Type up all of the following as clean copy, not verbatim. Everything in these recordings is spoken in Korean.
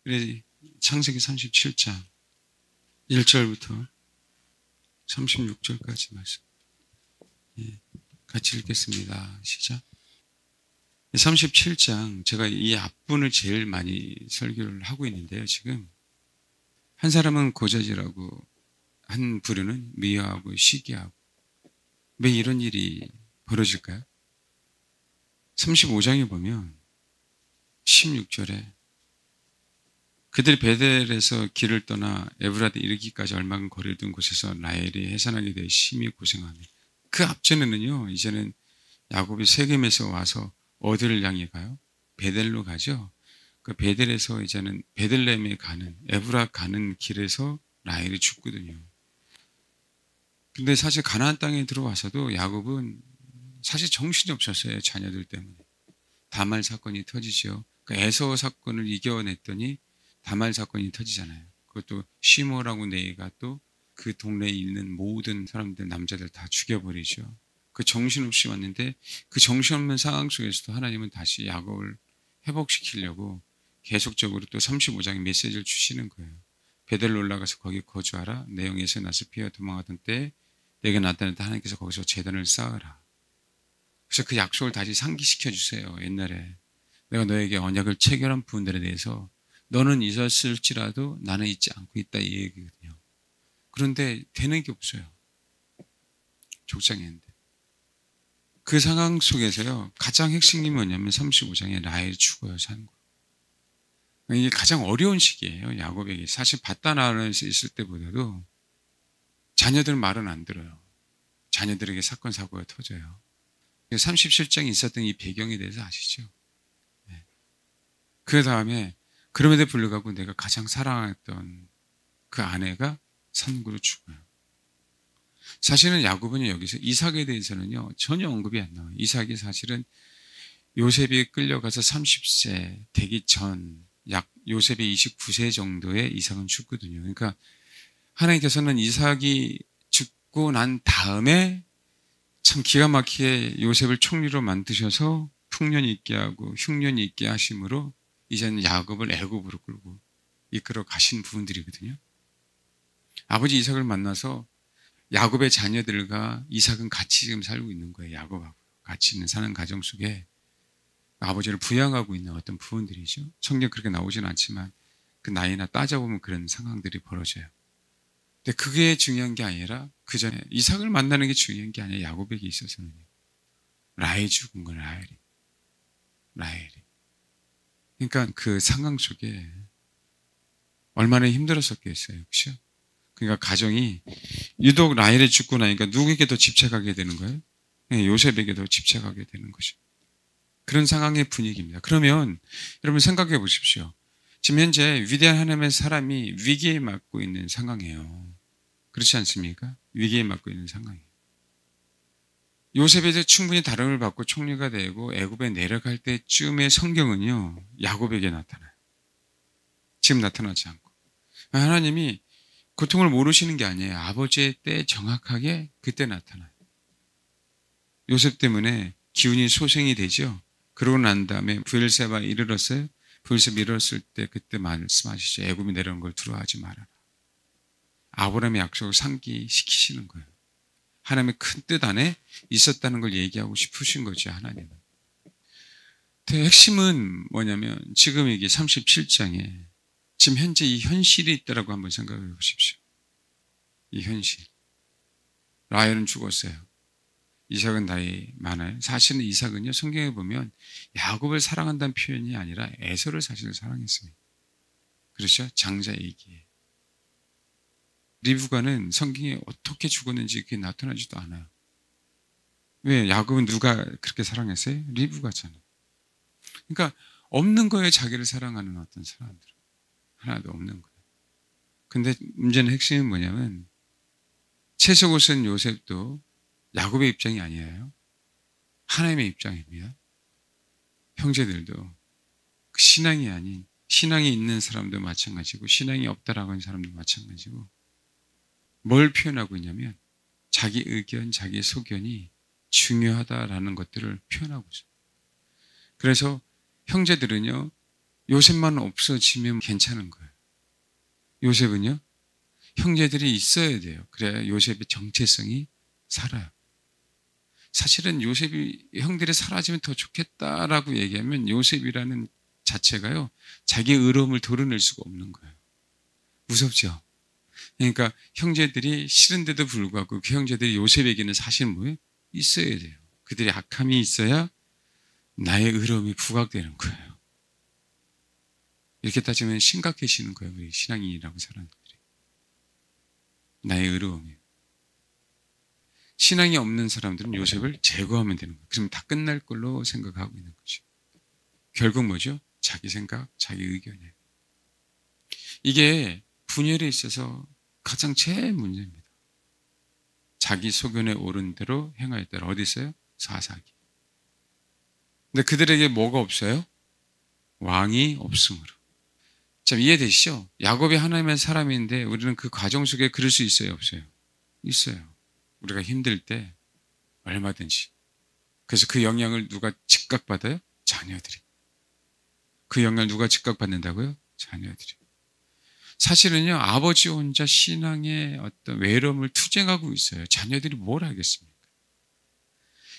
그래 창세기 37장 1절부터 36절까지 말씀. 같이 읽겠습니다. 시작. 37장 제가 이 앞부분을 제일 많이 설교를 하고 있는데요. 지금 한 사람은 고저지라고 한 부류는 미워하고 시기하고 왜 이런 일이 벌어질까요? 35장에 보면 16절에 그들이 베델에서 길을 떠나 에브라데 이르기까지 얼마간 거리를 둔 곳에서 라헬이 해산하게 되어 심히 고생하며 그 앞전에는요. 이제는 야곱이 세겜에서 와서 어디를 향해 가요? 베델로 가죠. 그 베델에서 이제는 베들레헴에 가는 에브라 가는 길에서 라헬이 죽거든요. 근데 사실 가나안 땅에 들어와서도 야곱은 사실 정신이 없었어요. 자녀들 때문에. 다말 사건이 터지죠. 그 에서 사건을 이겨냈더니 다말 사건이 터지잖아요. 그것도 시므라고 네가 또 그 동네에 있는 모든 사람들, 남자들 다 죽여버리죠. 그 정신없이 왔는데 그 정신없는 상황 속에서도 하나님은 다시 야곱을 회복시키려고 계속적으로 또 35장에 메시지를 주시는 거예요. 베델로 올라가서 거기 거주하라. 내 영에서 나서 피어 도망하던 때에 내게 나타날 때 하나님께서 거기서 제단을 쌓으라. 그래서 그 약속을 다시 상기시켜 주세요. 옛날에 내가 너에게 언약을 체결한 부분들에 대해서 너는 있었을지라도 나는 있지 않고 있다 이 얘기거든요. 그런데 되는 게 없어요. 족장했는데. 그 상황 속에서요. 가장 핵심이 뭐냐면 35장에 라헬이 죽어요. 사는 거. 이게 가장 어려운 시기예요. 야곱에게. 사실 바다나라에서 있을 때보다도 자녀들 말은 안 들어요. 자녀들에게 사건 사고가 터져요. 37장에 있었던 이 배경에 대해서 아시죠? 네. 그 다음에 그럼에도 불구하고 내가 가장 사랑했던 그 아내가 산구로 죽어요. 사실은 야곱은 여기서 이삭에 대해서는요 전혀 언급이 안 나와요. 이삭이 사실은 요셉이 끌려가서 30세 되기 전 약 요셉이 29세 정도에 이삭은 죽거든요. 그러니까 하나님께서는 이삭이 죽고 난 다음에 참 기가 막히게 요셉을 총리로 만드셔서 풍년이 있게 하고 흉년이 있게 하심으로 이제는 야곱을 애굽으로 끌고 이끌어 가신 부분들이거든요. 아버지 이삭을 만나서 야곱의 자녀들과 이삭은 같이 지금 살고 있는 거예요. 야곱하고 같이 있는 사는 가정 속에 아버지를 부양하고 있는 어떤 부분들이죠. 성경 그렇게 나오지는 않지만 그 나이나 따져보면 그런 상황들이 벌어져요. 근데 그게 중요한 게 아니라 그 전에 이삭을 만나는 게 중요한 게 아니라 야곱에게 있어서는요. 라헬이 죽은 건 라헬이. 그러니까 그 상황 속에 얼마나 힘들었었겠어요. 그렇죠? 그러니까 가정이 유독 라헬이 죽고 나니까 누구에게 더 집착하게 되는 거예요? 요셉에게 더 집착하게 되는 거죠. 그런 상황의 분위기입니다. 그러면 여러분 생각해 보십시오. 지금 현재 위대한 하나님의 사람이 위기에 맞고 있는 상황이에요. 그렇지 않습니까? 위기에 맞고 있는 상황이에요. 요셉에 대해 충분히 다름을 받고 총리가 되고 애굽에 내려갈 때쯤의 성경은요. 야곱에게 나타나요. 지금 나타나지 않고. 하나님이 고통을 모르시는 게 아니에요. 아버지의 때 정확하게 그때 나타나요. 요셉 때문에 기운이 소생이 되죠. 그러고 난 다음에 브엘세바에 이르렀어요. 브엘세바에 이르렀을 때 그때 말씀하시죠. 애굽이 내려온 걸 두려워하지 말아라. 아브라함의 약속을 상기시키시는 거예요. 하나님의 큰 뜻 안에 있었다는 걸 얘기하고 싶으신 거죠. 하나님은. 핵심은 뭐냐면 지금 이게 37장에 지금 현재 이 현실이 있다라고 한번 생각해 보십시오. 이 현실. 라헬은 죽었어요. 이삭은 나이 많아요. 사실은 이삭은요, 성경에 보면 야곱을 사랑한다는 표현이 아니라 에서를 사실 사랑했습니다. 그렇죠? 장자이기에. 리브가는 성경에 어떻게 죽었는지 그게 나타나지도 않아요. 왜? 야곱은 누가 그렇게 사랑했어요? 리브가잖아요. 그러니까 없는 거에 자기를 사랑하는 어떤 사람들은 하나도 없는 거예요. 근데 문제는 핵심은 뭐냐면 채색옷 쓴 요셉도 야곱의 입장이 아니에요. 하나님의 입장입니다. 형제들도 그 신앙이 아닌 신앙이 있는 사람도 마찬가지고 신앙이 없다라고 하는 사람도 마찬가지고 뭘 표현하고 있냐면 자기 의견, 자기 소견이 중요하다라는 것들을 표현하고 있어요. 그래서 형제들은요 요셉만 없어지면 괜찮은 거예요. 요셉은요, 형제들이 있어야 돼요. 그래야 요셉의 정체성이 살아요. 사실은 요셉이 형들이 사라지면 더 좋겠다라고 얘기하면 요셉이라는 자체가요, 자기의 의로움을 도려낼 수가 없는 거예요. 무섭죠? 그러니까 형제들이 싫은데도 불구하고 그 형제들이 요셉에게는 사실 뭐예요? 있어야 돼요. 그들의 악함이 있어야 나의 의로움이 부각되는 거예요. 이렇게 따지면 심각해지는 거예요. 우리 신앙인이라고 사람들이. 나의 의로움이에요. 신앙이 없는 사람들은 요셉을 제거하면 되는 거예요. 그럼 다 끝날 걸로 생각하고 있는 거죠. 결국 뭐죠? 자기 생각, 자기 의견이에요. 이게 분열에 있어서 가장 제일 문제입니다. 자기 소견에 옳은 대로 행하였더라. 어디 있어요? 사사기. 근데 그들에게 뭐가 없어요? 왕이 없으므로. 참 이해되시죠? 야곱이 하나님의 사람인데 우리는 그 과정 속에 그럴 수 있어요? 없어요? 있어요. 우리가 힘들 때 얼마든지. 그래서 그 영향을 누가 즉각받아요? 자녀들이. 그 영향을 누가 즉각받는다고요? 자녀들이. 사실은요, 아버지 혼자 신앙의 어떤 외로움을 투쟁하고 있어요. 자녀들이 뭘 하겠습니까?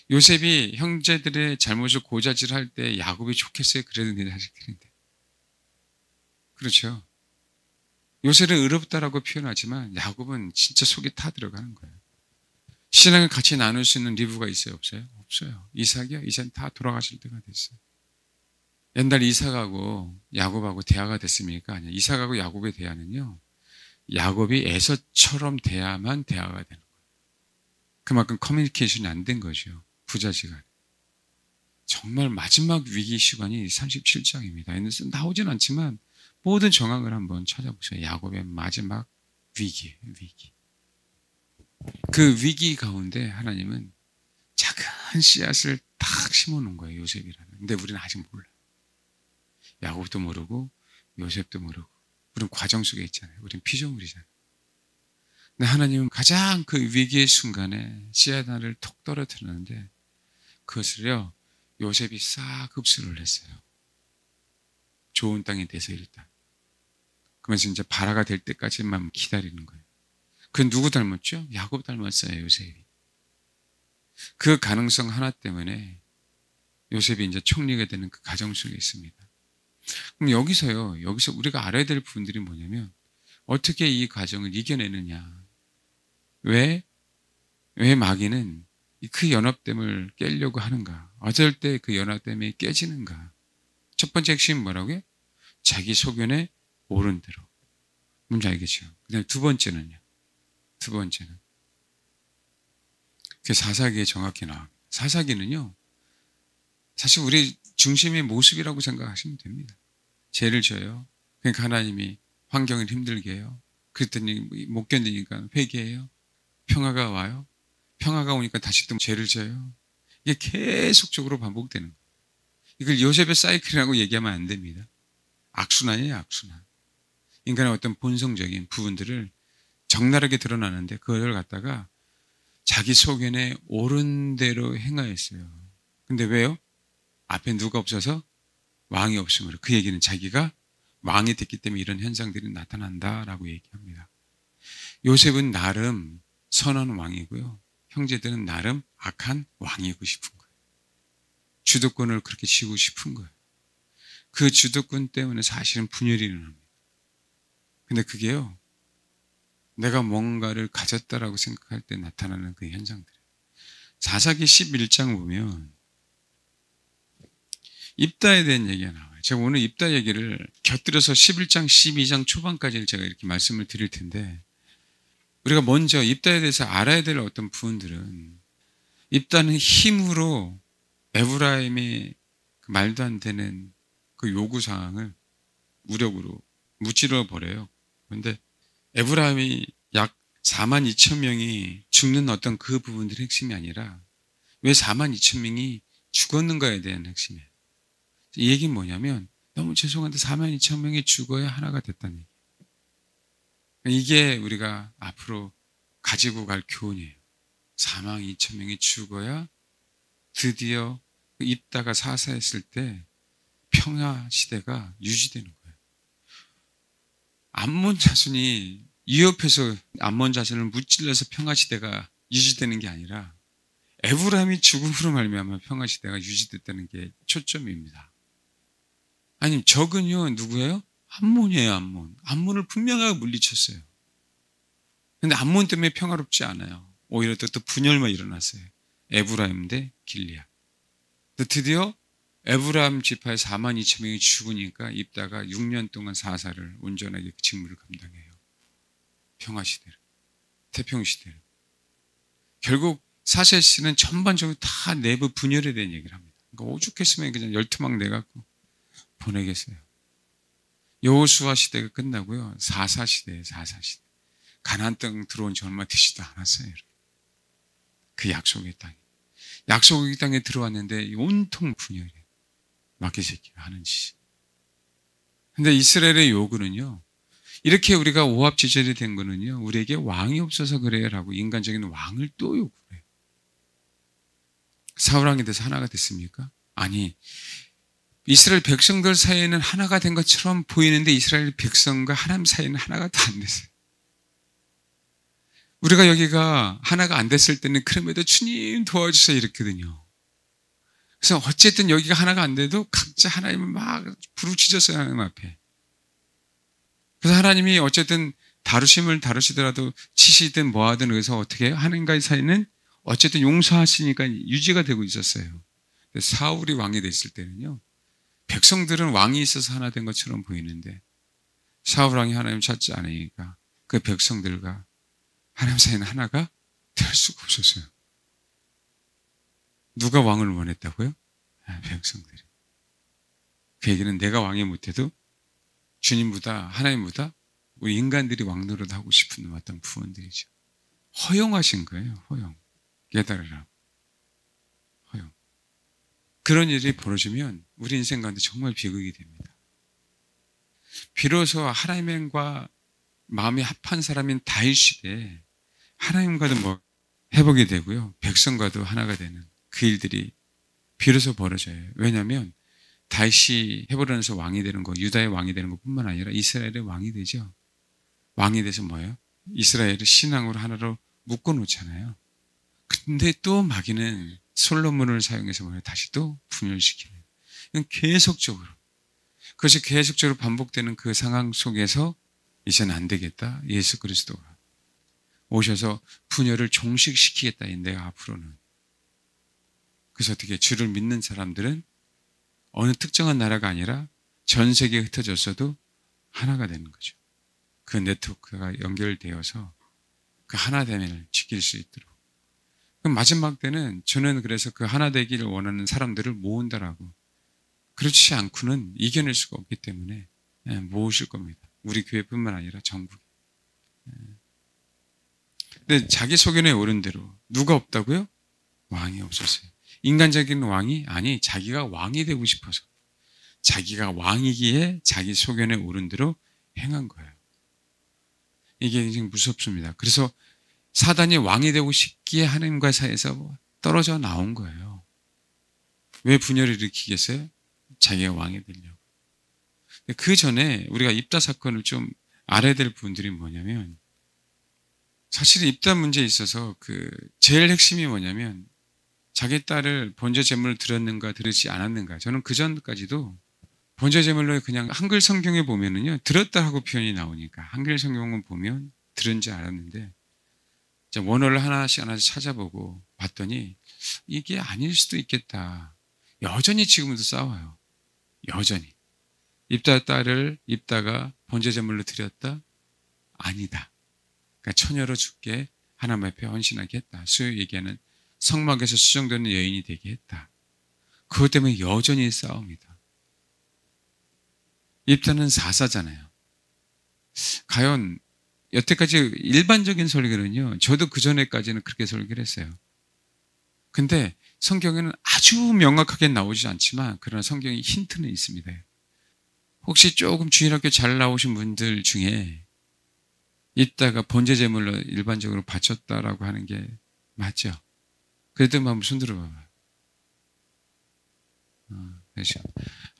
요셉이 형제들의 잘못을 고자질할 때 야곱이 좋겠어요? 그래도 내 자식들인데. 그렇죠. 요셉은 의롭다라고 표현하지만 야곱은 진짜 속이 타 들어가는 거예요. 신앙을 같이 나눌 수 있는 리브가 있어요? 없어요? 없어요. 이삭이요? 이삭은 다 돌아가실 때가 됐어요. 옛날 이삭하고 야곱하고 대화가 됐습니까? 아니요. 이삭하고 야곱의 대화는요, 야곱이 에서처럼 대야만 대화가 되는 거예요. 그만큼 커뮤니케이션이 안 된 거죠. 부자지간. 정말 마지막 위기 시간이 37장입니다. 나오진 않지만 모든 정황을 한번 찾아보세요. 야곱의 마지막 위기예요. 위기. 그 위기 가운데 하나님은 작은 씨앗을 딱 심어놓은 거예요. 요셉이라는. 근데 우리는 아직 몰라요. 야곱도 모르고 요셉도 모르고. 우리는 과정 속에 있잖아요. 우리는 피조물이잖아요. 근데 하나님은 가장 그 위기의 순간에 씨앗 하나를 톡 떨어뜨렸는데 그것을요, 요셉이 싹 흡수를 했어요. 좋은 땅에 대서 일단. 그러면서 이제 바라가 될 때까지만 기다리는 거예요. 그 누구 닮았죠? 야곱 닮았어요, 요셉이. 그 가능성 하나 때문에 요셉이 이제 총리가 되는 그 가정 속에 있습니다. 그럼 여기서 우리가 알아야 될 부분들이 뭐냐면, 어떻게 이 과정을 이겨내느냐. 왜 마귀는 그 연합됨을 깨려고 하는가? 어쩔 때 그 연합됨이 깨지는가? 첫 번째 핵심은 뭐라고요? 자기 소견에 옳은 대로. 뭔지 알겠죠? 그다음에 두 번째는 그 사사기에 정확히 나와. 사사기는요, 사실 우리 중심의 모습이라고 생각하시면 됩니다. 죄를 져요. 그러니까 하나님이 환경을 힘들게 해요. 그랬더니 못 견디니까 회개해요. 평화가 와요. 평화가 오니까 다시 또 죄를 져요. 이게 계속적으로 반복되는 거예요. 이걸 요셉의 사이클이라고 얘기하면 안 됩니다. 악순환이에요, 악순환. 인간의 어떤 본성적인 부분들을 적나라하게 드러나는데 그걸 갖다가 자기 소견에 옳은 대로 행하였어요. 근데 왜요? 앞에 누가 없어서? 왕이 없으므로. 그 얘기는 자기가 왕이 됐기 때문에 이런 현상들이 나타난다라고 얘기합니다. 요셉은 나름 선한 왕이고요. 형제들은 나름 악한 왕이고 싶은 거예요. 주도권을 그렇게 쥐고 싶은 거예요. 그 주도권 때문에 사실은 분열이 일어납니다. 근데 그게요, 내가 뭔가를 가졌다라고 생각할 때 나타나는 그 현상들이에요. 사사기 11장 보면 입다에 대한 얘기가 나와요. 제가 오늘 입다 얘기를 곁들여서 11장, 12장 초반까지를 제가 이렇게 말씀을 드릴 텐데, 우리가 먼저 입다에 대해서 알아야 될 어떤 부분들은, 입다는 힘으로 에브라임의 그 말도 안 되는 그 요구사항을 무력으로 무찌러 버려요. 그런데 에브라임이 약 4만 2천 명이 죽는 어떤 그 부분들이 핵심이 아니라 왜 4만 2천 명이 죽었는가에 대한 핵심이에요. 이 얘기는 뭐냐면, 너무 죄송한데 4만 2천 명이 죽어야 하나가 됐다는 얘기예요. 이게 우리가 앞으로 가지고 갈 교훈이에요. 4만 2천 명이 죽어야 드디어 입다가 사사했을 때 평화 시대가 유지되는 거예요. 암몬 자손이 위협해서 암몬 자손을 무찔러서 평화 시대가 유지되는 게 아니라 에브라임이 죽음으로 말미암아 평화 시대가 유지됐다는 게 초점입니다. 아니 적은요 누구예요? 암몬이에요. 암몬을 분명하게 물리쳤어요. 근데 암몬 때문에 평화롭지 않아요. 오히려 또 분열만 일어났어요. 에브라임 대 길리앗. 드디어 에브라임 지파의 4만 2천 명이 죽으니까 입다가 6년 동안 사사를 온전하게 그 직무를 감당해요. 평화 시대를, 태평 시대를. 결국 사세시는 전반적으로 다 내부 분열에 대한 얘기를 합니다. 그러니까 오죽했으면 그냥 열투막 내갖고 보내겠어요. 여호수아 시대가 끝나고요. 사사 시대예요. 사사 시대. 가나안 땅 들어온 지 얼마 되지도 않았어요. 이렇게. 그 약속의 땅에. 약속의 땅에 들어왔는데 온통 분열이에요. 마귀새끼가 하는 짓이. 근데 이스라엘의 요구는요. 이렇게 우리가 오합지졸이 된 거는요. 우리에게 왕이 없어서 그래요 라고 인간적인 왕을 또 요구해요. 사울왕이 돼서 하나가 됐습니까? 아니. 이스라엘 백성들 사이에는 하나가 된 것처럼 보이는데 이스라엘 백성과 하나님 사이에는 하나가 다 안 됐어요. 우리가 여기가 하나가 안 됐을 때는 그럼에도 주님 도와주세요 이랬거든요. 그래서 어쨌든 여기가 하나가 안 돼도 각자 하나님을 막 부르짖었어요. 하나님 앞에. 그래서 하나님이 어쨌든 다루시더라도 치시든 뭐하든 그래서 어떻게 해요? 하나님과의 사이는 어쨌든 용서하시니까 유지가 되고 있었어요. 사울이 왕이 됐을 때는요. 백성들은 왕이 있어서 하나 된 것처럼 보이는데 사울 왕이 하나님 찾지 않으니까 그 백성들과 하나님 사이는 하나가 될 수가 없었어요. 누가 왕을 원했다고요? 백성들이. 그 얘기는 내가 왕이 못해도 주님보다 하나님보다 우리 인간들이 왕 노릇하고 싶은 어떤 부원들이죠. 허용하신 거예요. 허용. 깨달으라. 허용. 그런 일이 벌어지면 우리 인생 가운데 정말 비극이 됩니다. 비로소 하나님과 마음이 합한 사람인 다윗 시대에 하나님과도 뭐 회복이 되고요. 백성과도 하나가 되는 그 일들이 비로소 벌어져요. 왜냐하면 다윗이 헤브론에서 왕이 되는 거, 유다의 왕이 되는 것뿐만 아니라 이스라엘의 왕이 되죠. 왕이 돼서 뭐예요? 이스라엘을 신앙으로 하나로 묶어놓잖아요. 근데 또 마귀는 솔로몬을 사용해서 뭐예요? 다시 또 분열시키는. 이건 계속적으로. 그것이 계속적으로 반복되는 그 상황 속에서 이제는 안 되겠다. 예수 그리스도가 오셔서 분열을 종식시키겠다. 내가 앞으로는. 그래서 어떻게 주를 믿는 사람들은 어느 특정한 나라가 아니라 전 세계에 흩어졌어도 하나가 되는 거죠. 그 네트워크가 연결되어서 그 하나됨을 지킬 수 있도록. 그럼 마지막 때는 저는 그래서 그 하나 되기를 원하는 사람들을 모은다라고. 그렇지 않고는 이겨낼 수가 없기 때문에 모으실 겁니다. 우리 교회뿐만 아니라 전국에. 근데 자기 소견에 오른 대로 누가 없다고요? 왕이 없었어요. 인간적인 왕이 아니 자기가 왕이 되고 싶어서 자기가 왕이기에 자기 소견에 오른 대로 행한 거예요. 이게 굉장히 무섭습니다. 그래서 사단이 왕이 되고 싶기에 하나님과 사이에서 떨어져 나온 거예요. 왜 분열을 일으키겠어요? 자기가 왕이 되려고. 그 전에 우리가 입다 사건을 좀 알아야 될 부분들이 뭐냐면 사실 입다 문제에 있어서 그 제일 핵심이 뭐냐면 자기 딸을 번제 제물을 드렸는가 드리지 않았는가. 저는 그 전까지도 번제 제물로 그냥 한글 성경에 보면은요 드렸다 하고 표현이 나오니까 한글 성경은 보면 들은지 알았는데 원어를 하나씩 찾아보고 봤더니 이게 아닐 수도 있겠다. 여전히 지금도 싸워요. 여전히. 입다 딸을 입다가 번제 제물로 드렸다? 아니다. 그러니까 처녀로 죽게 하나님 앞에 헌신하게 했다. 수요 얘기하는 성막에서 수정되는 여인이 되게 했다. 그것 때문에 여전히 싸웁니다. 입다는 사사잖아요. 과연 여태까지 일반적인 설교는요. 저도 그전에까지는 그렇게 설교를 했어요. 근데 성경에는 아주 명확하게 나오지 않지만 그러나 성경에 힌트는 있습니다. 혹시 조금 주일학교 잘 나오신 분들 중에 입다가 번제 제물로 일반적으로 바쳤다라고 하는 게 맞죠? 그래도 한번 손 들어봐봐요. 그렇죠.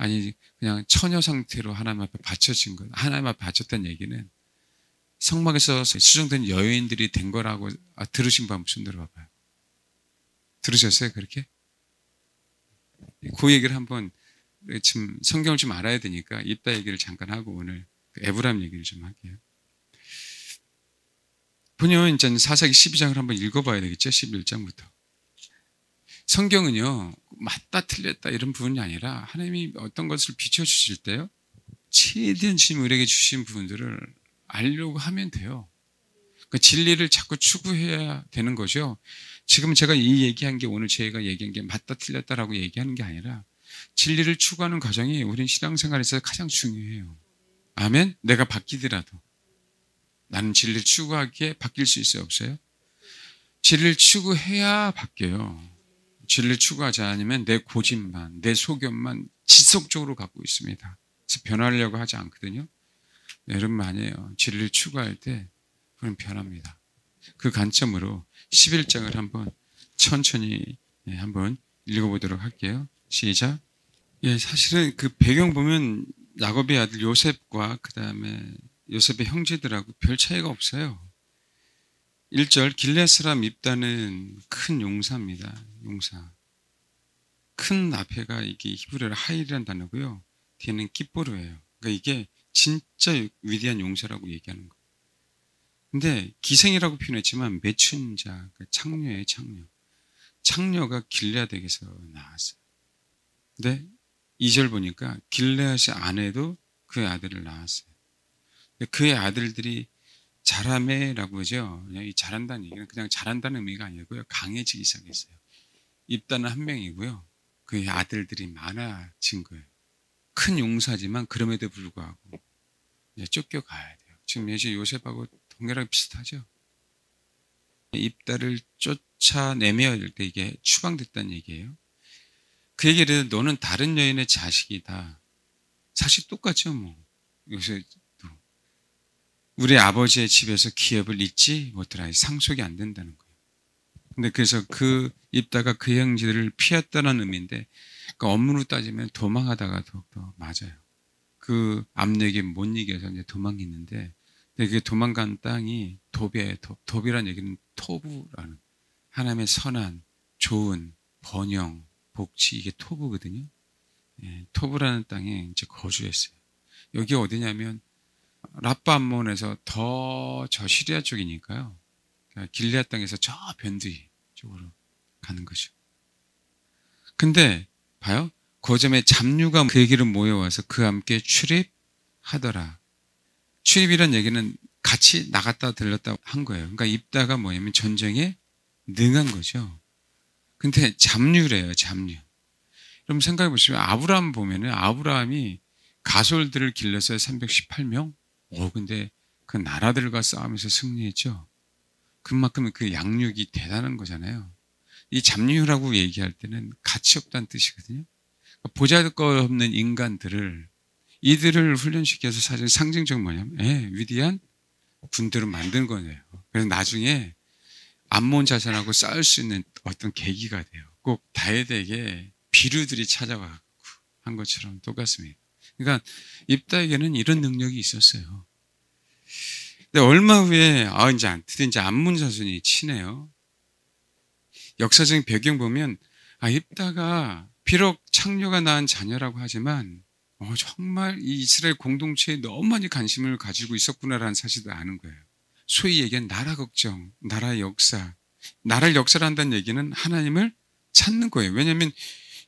아니 그냥 처녀 상태로 하나님 앞에 바쳐진 것. 하나님 앞에 바쳤다는 얘기는 성막에서 수정된 여인들이 된 거라고 들으신 분 한번 손 들어봐봐요. 들으셨어요? 그렇게? 그 얘기를 한번 지금 성경을 좀 알아야 되니까 이따 얘기를 잠깐 하고 오늘 에브라임 얘기를 좀 할게요. 보면 이제 사사기 12장을 한번 읽어봐야 되겠죠? 11장부터. 성경은요, 맞다 틀렸다 이런 부분이 아니라 하나님이 어떤 것을 비춰주실 때요, 최대한 지금 우리에게 주신 부분들을 알려고 하면 돼요. 그러니까 진리를 자꾸 추구해야 되는 거죠. 지금 제가 이 얘기한 게 오늘 제가 얘기한 게 맞다 틀렸다라고 얘기하는 게 아니라 진리를 추구하는 과정이 우린 신앙생활에서 가장 중요해요. 아멘? 내가 바뀌더라도 나는 진리를 추구하기에 바뀔 수 있어요? 없어요? 진리를 추구해야 바뀌어요. 진리를 추구하지 않으면 내 고집만, 내 소견만 지속적으로 갖고 있습니다. 그래서 변하려고 하지 않거든요. 여러분 아니에요. 진리를 추구할 때 그럼 변합니다. 그 관점으로 11장을 한번 천천히 한번 읽어보도록 할게요. 시작. 예, 사실은 그 배경 보면 야곱의 아들 요셉과 그 다음에 요셉의 형제들하고 별 차이가 없어요. 1절 길르앗 사람 입다는 큰 용사입니다. 용사. 큰 앞에가 이게 히브리어로 하일이라는 단어고요. 뒤에는 깃보르예요. 그러니까 이게 진짜 위대한 용사라고 얘기하는 거예요. 근데 기생이라고 표현했지만 매춘자, 그러니까 창녀예요, 창녀. 창녀가 길르앗에게서 나왔어요. 근데 2절 보니까 길르앗의 아내도 그의 아들을 낳았어요. 그의 아들들이 자라매라고 하죠. 이 잘한다는 얘기는 그냥 잘한다는 의미가 아니고요. 강해지기 시작했어요. 입다는 한 명이고요. 그의 아들들이 많아진 거예요. 큰 용사지만 그럼에도 불구하고 이제 쫓겨가야 돼요. 지금 예시 요셉하고 동일하게 비슷하죠. 입다를 쫓아내며야 할 때 이게 추방됐다는 얘기예요. 그 얘기를 너는 다른 여인의 자식이다. 사실 똑같죠, 뭐. 요새도. 우리 아버지의 집에서 기업을 잊지 못하라. 상속이 안 된다는 거예요. 근데 그래서 그 입다가 그 형제들을 피했다는 의미인데, 그러니까 엄문으로 따지면 도망하다가 더욱더 맞아요. 그 압력에 못 이겨서 이제 도망했는데, 근데 그 도망간 땅이 도비예요. 도비라는 얘기는 토부라는, 하나님의 선한, 좋은, 번영, 복지, 이게 토부거든요. 예, 토부라는 땅에 이제 거주했어요. 여기 어디냐면 라빠 암몬에서 더 저 시리아 쪽이니까요. 그러니까 길르앗 땅에서 저 변두리 쪽으로 가는 거죠. 근데 봐요. 거점에 잡류가 그에게로 모여와서 그와 함께 출입하더라. 출입이란 얘기는 같이 나갔다 들렀다 한 거예요. 그러니까 입다가 뭐냐면 전쟁에 능한 거죠. 근데 잡류래요, 잡류. 여러분 생각해 보시면 아브라함 보면은 아브라함이 가솔들을 길러서 318명? 근데 그 나라들과 싸우면서 승리했죠. 그만큼 그 양육이 대단한 거잖아요. 이 잡류라고 얘기할 때는 가치 없다는 뜻이거든요. 보잘것없는 인간들을, 이들을 훈련시켜서 사실 상징적으로 뭐냐면 위대한 군대로 만든 거네요. 그래서 나중에 암몬 자손하고 싸울 수 있는 어떤 계기가 돼요. 꼭 다윗에게 비류들이 찾아와 한 것처럼 똑같습니다. 그러니까 입다에게는 이런 능력이 있었어요. 근데 얼마 후에 드디어 이제 암몬 자손이 치네요. 역사적인 배경 보면 입다가 비록 창녀가 낳은 자녀라고 하지만 정말 이 이스라엘 공동체에 너무 많이 관심을 가지고 있었구나라는 사실을 아는 거예요. 소위 얘기한 나라 걱정, 나라의 역사. 나라를 역사를 한다는 얘기는 하나님을 찾는 거예요. 왜냐하면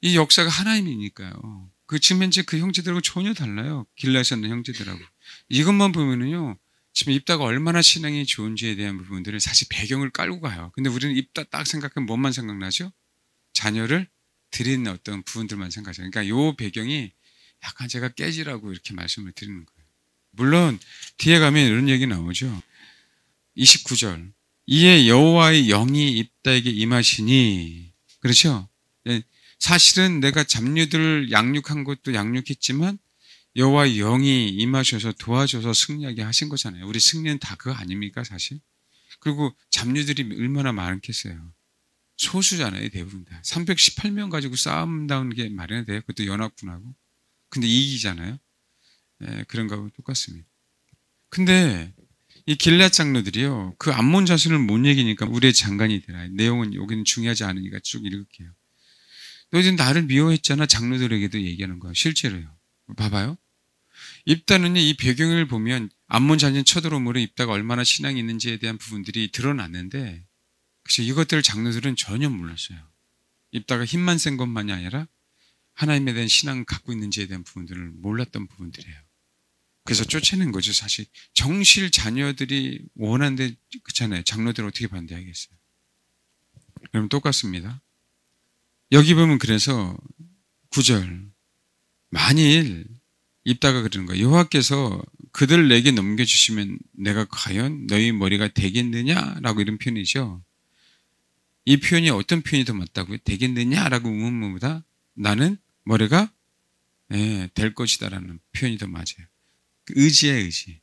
이 역사가 하나님이니까요. 지금 현재 그 형제들하고 전혀 달라요. 길르앗에 있는 형제들하고. 이것만 보면은요, 지금 입다가 얼마나 신앙이 좋은지에 대한 부분들을 사실 배경을 깔고 가요. 근데 우리는 입다 딱 생각하면 뭐만 생각나죠? 자녀를 드리는 어떤 부분들만 생각하죠. 그러니까 이 배경이 약간 제가 깨지라고 이렇게 말씀을 드리는 거예요. 물론 뒤에 가면 이런 얘기 나오죠. 29절. 이에 여호와의 영이 입다에게 임하시니, 그렇죠? 사실은 내가 잡류들을 양육한 것도 양육했지만 여호와의 영이 임하셔서 도와줘서 승리하게 하신 거잖아요. 우리 승리는 다 그거 아닙니까, 사실? 그리고 잡류들이 얼마나 많겠어요. 소수잖아요, 대부분 다. 318명 가지고 싸움다운 게 마련이 돼요. 그것도 연합군하고. 근데 이기잖아요. 그런 거하고 똑같습니다. 근데 이 길앗 장로들이요, 그 암몬 자손을 못 이기니까 우리의 장관이 되라. 내용은 여기는 중요하지 않으니까 쭉 읽을게요. 너희들 나를 미워했잖아. 장로들에게도 얘기하는 거예요. 실제로요. 봐봐요. 입다는요, 이 배경을 보면 암몬 자손 쳐들어오므로 입다가 얼마나 신앙이 있는지에 대한 부분들이 드러났는데, 그렇죠. 이것들을 장로들은 전혀 몰랐어요. 입다가 힘만 센 것만이 아니라 하나님에 대한 신앙을 갖고 있는지에 대한 부분들을 몰랐던 부분들이에요. 그래서 쫓아낸 거죠. 사실 정실 자녀들이 원하는데, 그렇잖아요. 장로들은 어떻게 반대하겠어요? 그럼 똑같습니다. 여기 보면 그래서 9절, 만일 입다가 그러는 거예요. 여호와께서 그들 내게 넘겨주시면 내가 과연 너희 머리가 되겠느냐라고 이런 표현이죠. 이 표현이 어떤 표현이 더 맞다고요? 되겠느냐라고 의문문보다 나는 머리가 될 것이다라는 표현이 더 맞아요. 의지의 의지.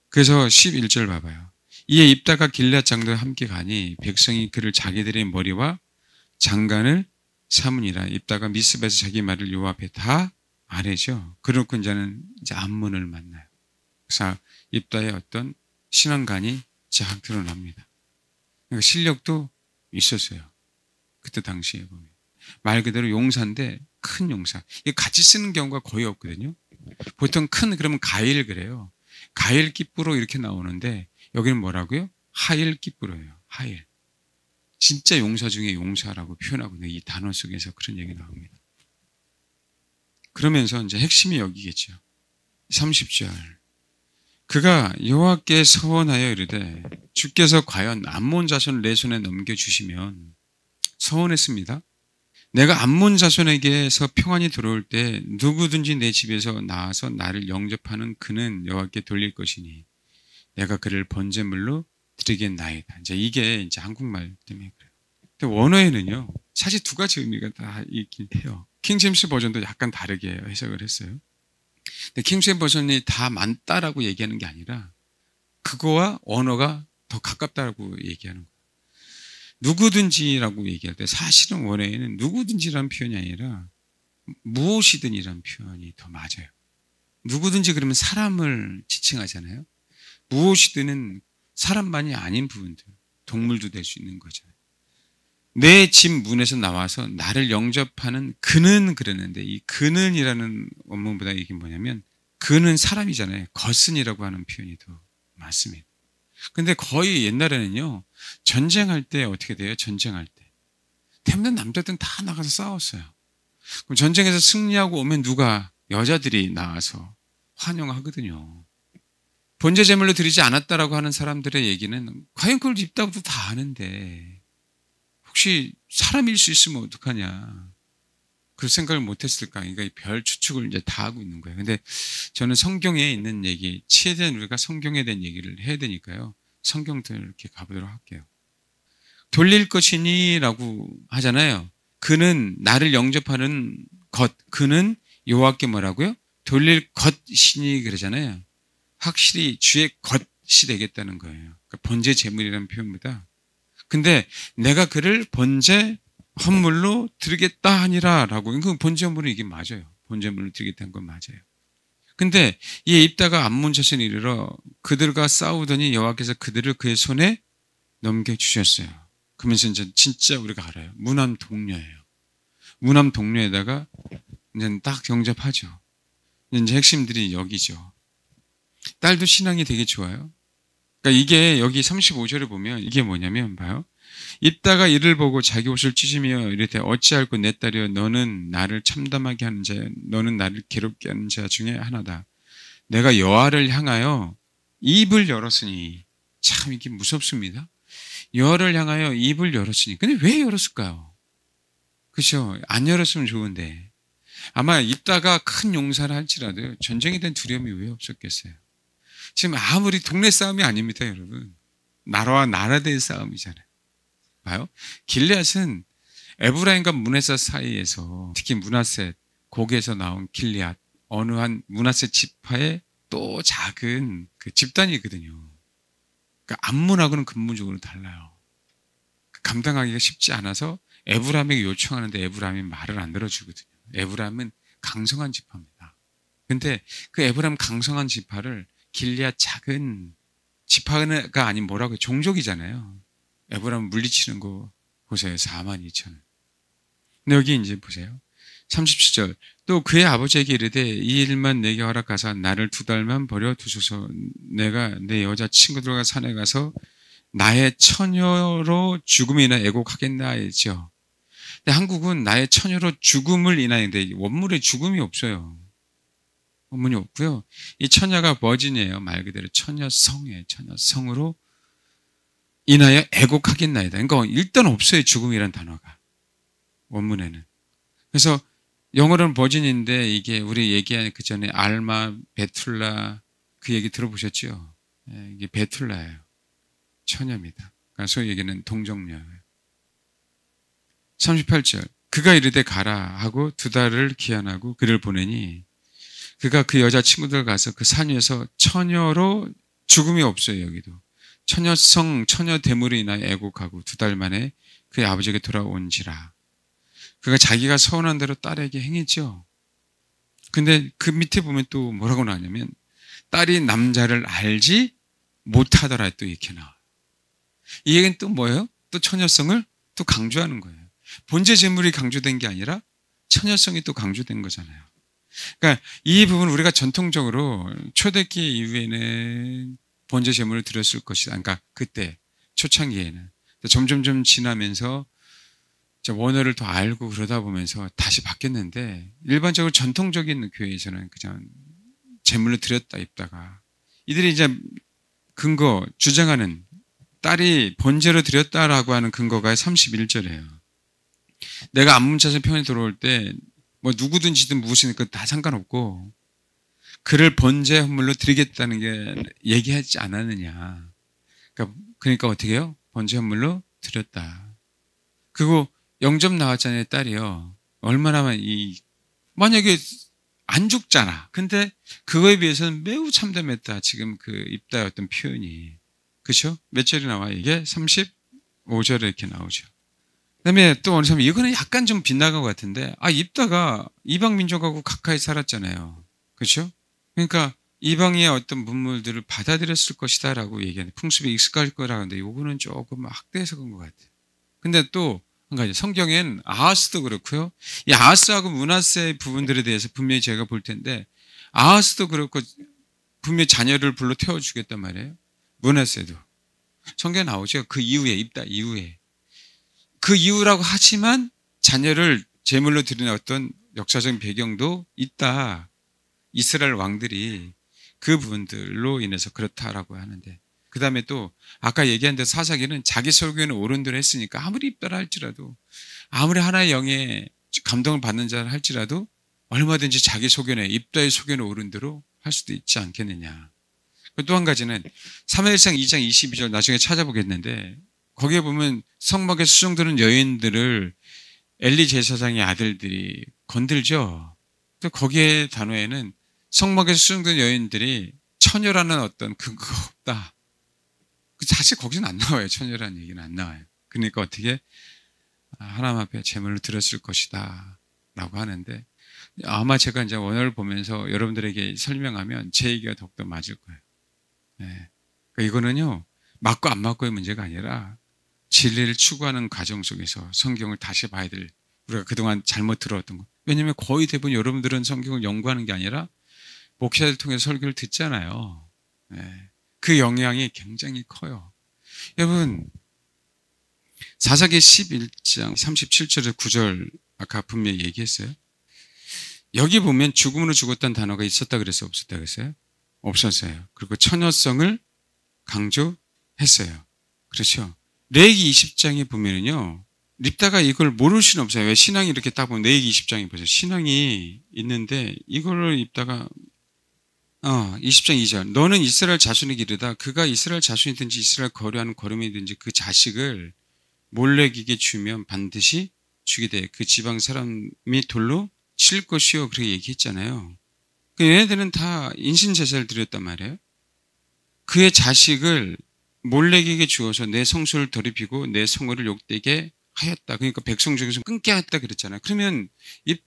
그래서 11절 봐봐요. 이에 입다가 길앗 장로와 함께 가니 백성이 그를 자기들의 머리와 장관을 삼으니라. 입다가 미스바에서 자기 말을 여호와 앞에 다 말해죠. 그렇고 이제는 암몬을 만나요. 그래서 입다의 어떤 신앙관이 쫙 드러납니다. 그러니까 실력도 있었어요. 그때 당시에 보면 말 그대로 용사인데 큰 용사. 이게 같이 쓰는 경우가 거의 없거든요. 보통 큰 그러면 가일 그래요. 가일 기쁘로 이렇게 나오는데 여기는 뭐라고요? 하일 기쁘로예요. 하일. 진짜 용사 중에 용사라고 표현하거든요. 이 단어 속에서 그런 얘기 나옵니다. 그러면서 이제 핵심이 여기겠죠. 30절. 그가 여호와께 서원하여 이르되 주께서 과연 암몬 자손을 내 손에 넘겨주시면, 서원했습니다. 내가 암몬 자손에게서 평안이 들어올 때 누구든지 내 집에서 나와서 나를 영접하는 그는 여호와께 돌릴 것이니 내가 그를 번제물로 드리겠나이다. 이제 이게 이제 한국말 때문에 그래요. 근데 원어에는요, 사실 두 가지 의미가 다 있긴 해요. 킹제임스 버전도 약간 다르게 해석을 했어요. 근데 킹제임스 버전이 다 많다라고 얘기하는 게 아니라 그거와 언어가 더 가깝다라고 얘기하는 거예요. 누구든지라고 얘기할 때 사실은 원어에는 누구든지라는 표현이 아니라 무엇이든이라는 표현이 더 맞아요. 누구든지 그러면 사람을 지칭하잖아요. 무엇이든은 사람만이 아닌 부분들, 동물도 될 수 있는 거잖아요. 내 집 문에서 나와서 나를 영접하는 그는 그랬는데, 이 그는이라는 원문보다 이게 뭐냐면 그는 사람이잖아요. 것은이라고 하는 표현이 더 맞습니다. 근데 거의 옛날에는요, 전쟁할 때 어떻게 돼요? 전쟁할 때 태어난 남자들은 다 나가서 싸웠어요. 그럼 전쟁에서 승리하고 오면 누가? 여자들이 나와서 환영하거든요. 번제 제물로 드리지 않았다라고 하는 사람들의 얘기는 과연 그걸 입다고도 다 아는데 혹시 사람일 수 있으면 어떡하냐, 그 생각을 못했을까? 그러니까 별 추측을 이제 다 하고 있는 거예요. 근데 저는 성경에 있는 얘기, 치에 대한 우리가 성경에 대한 얘기를 해야 되니까요. 성경들 이렇게 가보도록 할게요. 돌릴 것이니라고 하잖아요. 그는 나를 영접하는 것, 그는 여호와께 뭐라고요? 돌릴 것이니 그러잖아요. 확실히 주의 것이 되겠다는 거예요. 그러니까 번제 제물이라는 표현보다. 근데 내가 그를 번제 헌물로 드리겠다 하니라 라고. 그 번제 헌물은 이게 맞아요. 번제 헌물로 드리겠다는 건 맞아요. 근데 이 입다가 암몬 자손에 이르러 그들과 싸우더니 여호와께서 그들을 그의 손에 넘겨주셨어요. 그러면서 이제 진짜 우리가 알아요. 무남 동료예요. 무남 동료에다가 이제 딱 영접하죠. 이제 핵심들이 여기죠. 딸도 신앙이 되게 좋아요. 그러니까 이게 여기 35절을 보면 이게 뭐냐면 봐요. 입다가 이를 보고 자기 옷을 찢으며 이르되 어찌할꼬 내 딸이여 너는 나를 참담하게 하는 자, 너는 나를 괴롭게 하는 자 중에 하나다. 내가 여호와를 향하여 입을 열었으니. 참 이게 무섭습니다. 여호와를 향하여 입을 열었으니. 근데 왜 열었을까요? 그렇죠? 안 열었으면 좋은데. 아마 입다가 큰 용사를 할지라도 전쟁에 대한 두려움이 왜 없었겠어요? 지금 아무리 동네 싸움이 아닙니다, 여러분. 나라와 나라대의 싸움이잖아요. 봐요. 길앗은 에브라임과 므낫세 사이에서, 특히 므낫세 곡에서 나온 길앗, 어느 한 므낫세 지파의 또 작은 그 집단이거든요. 그러니까 암몬하고는 근본적으로 달라요. 감당하기가 쉽지 않아서 에브라임에게 요청하는데 에브라임이 말을 안 들어주거든요. 에브라임은 강성한 지파입니다. 근데 그 에브라임 강성한 지파를 길리앗 작은 지파가 아닌 뭐라고 해요? 종족이잖아요. 에브라임 물리치는 거 보세요. 42,000. 근데 여기 이제 보세요. 37절. 또 그의 아버지에게 이르되 이 일만 내게 허락하사 나를 2달만 버려 두소서. 내가 내 여자 친구들과 산에 가서 나의 처녀로 죽음이나 애곡하겠나 했죠. 근데 한국은 나의 처녀로 죽음을 인하여인데 원문에 죽음이 없어요. 원문이 없고요. 이 처녀가 버진이에요. 말 그대로 처녀성이에요. 처녀성으로 인하여 애곡하겠나이다. 그러니까 일단 없어요. 죽음이란 단어가. 원문에는. 그래서 영어로는 버진인데 이게 우리 얘기한 그 전에 알마, 베툴라 그 얘기 들어보셨죠? 이게 베툴라예요. 처녀입니다. 그러니까 소위 얘기는 동정녀예요. 38절. 그가 이르되 가라 하고 2달을 기한하고 그를 보내니 그가 그 여자 친구들 가서 그 산 위에서 처녀로 죽음이 없어요. 여기도. 처녀성, 처녀 대물이 인하여 애곡하고 2달 만에 그의 아버지에게 돌아온지라. 그가 자기가 서운한 대로 딸에게 행했죠. 근데 그 밑에 보면 또 뭐라고 나오냐면 딸이 남자를 알지 못하더라 또 이렇게 나와요. 이 얘기는 또 뭐예요? 또 처녀성을 또 강조하는 거예요. 본제 제물이 강조된 게 아니라 처녀성이 또 강조된 거잖아요. 그러니까 이 부분 우리가 전통적으로 초대기 이후에는 번제 제물을 드렸을 것이다. 그러니까 그때 초창기에는 점점 지나면서 원어를 더 알고 그러다 보면서 다시 바뀌었는데 일반적으로 전통적인 교회에서는 그냥 제물을 드렸다 입다가 이들이 이제 근거 주장하는 딸이 번제로 드렸다라고 하는 근거가 31절이에요. 내가 안문차선 편에 들어올 때 뭐 누구든지든 무엇이니까 다 상관없고 그를 번제 헌물로 드리겠다는 게 얘기하지 않았느냐. 그러니까 어떻게 해요? 번제 헌물로 드렸다. 그리고 영접 나왔잖아요, 딸이요. 얼마나 만약에 안 죽잖아. 근데 그거에 비해서는 매우 참담했다. 지금 그 입다의 어떤 표현이. 그렇죠? 몇 절이 나와요? 이게 35절에 이렇게 나오죠. 그다음에 또 어느 사람 이거는 약간 좀 빗나간 것 같은데 입다가 이방 민족하고 가까이 살았잖아요. 그렇죠? 그러니까 이방의 어떤 문물들을 받아들였을 것이다라고 얘기하는 풍습에 익숙할 거라고 하는데 이거는 조금 학대해서 그런 것 같아요. 근데 또 한 가지 성경엔 아하스도 그렇고요. 이 아하스하고 므낫세 부분들에 대해서 분명히 제가 볼 텐데 아하스도 그렇고 분명히 자녀를 불러 태워주겠단 말이에요. 므낫세도. 성경에 나오죠. 그 이후에 입다 이후에. 그 이유라고 하지만 자녀를 제물로 드리는 어떤 역사적인 배경도 있다. 이스라엘 왕들이 그 부분들로 인해서 그렇다라고 하는데 그 다음에 또 아까 얘기한 대로 사사기는 자기 설교에는 옳은 대로 했으니까 아무리 입다라 할지라도 아무리 하나의 영의 감동을 받는 자를 할지라도 얼마든지 자기 소견에 입다의 소견에 옳은 대로 할 수도 있지 않겠느냐. 또 한 가지는 사무엘상 2장 22절 나중에 찾아보겠는데 거기에 보면 성막에 수종드는 여인들을 엘리 제사장의 아들들이 건들죠. 또 거기에 단어에는 성막에 수종드는 여인들이 처녀라는 어떤 근거가 없다. 사실 거기서는 안 나와요. 처녀라는 얘기는 안 나와요. 그러니까 어떻게 하나님 앞에 제물로 드렸을 것이다 라고 하는데 아마 제가 이제 원어를 보면서 여러분들에게 설명하면 제 얘기가 더욱더 맞을 거예요. 네. 그러니까 이거는요 맞고 안 맞고의 문제가 아니라 진리를 추구하는 과정 속에서 성경을 다시 봐야 될 우리가 그동안 잘못 들어왔던 것. 왜냐하면 거의 대부분 여러분들은 성경을 연구하는 게 아니라 목사들 통해서 설교를 듣잖아요. 네. 그 영향이 굉장히 커요. 여러분 사사기 11장 37절에서 9절 아까 분명히 얘기했어요. 여기 보면 죽음으로 죽었다는 단어가 있었다 그랬어요? 없었다 그랬어요? 없었어요. 그리고 처녀성을 강조했어요. 그렇죠? 레위기 20장에 보면은요 립다가 이걸 모를 수는 없어요. 왜 신앙이 이렇게 딱 보면 레위기 20장에 보세요. 신앙이 있는데 이거를 입다가 20장 2절 너는 이스라엘 자손에게 이르다 그가 이스라엘 자손이든지 이스라엘 거류하는 거름이든지 그 자식을 몰래에게 주면 반드시 주게 돼. 그 지방 사람이 돌로 칠 것이요. 그렇게 얘기했잖아요. 얘네들은 다 인신제사를 드렸단 말이에요. 그의 자식을 몰래에게 주어서 내 성소를 더럽히고 내 성호를 욕되게 하였다. 그러니까 백성 중에서 끊게 했다 그랬잖아요. 그러면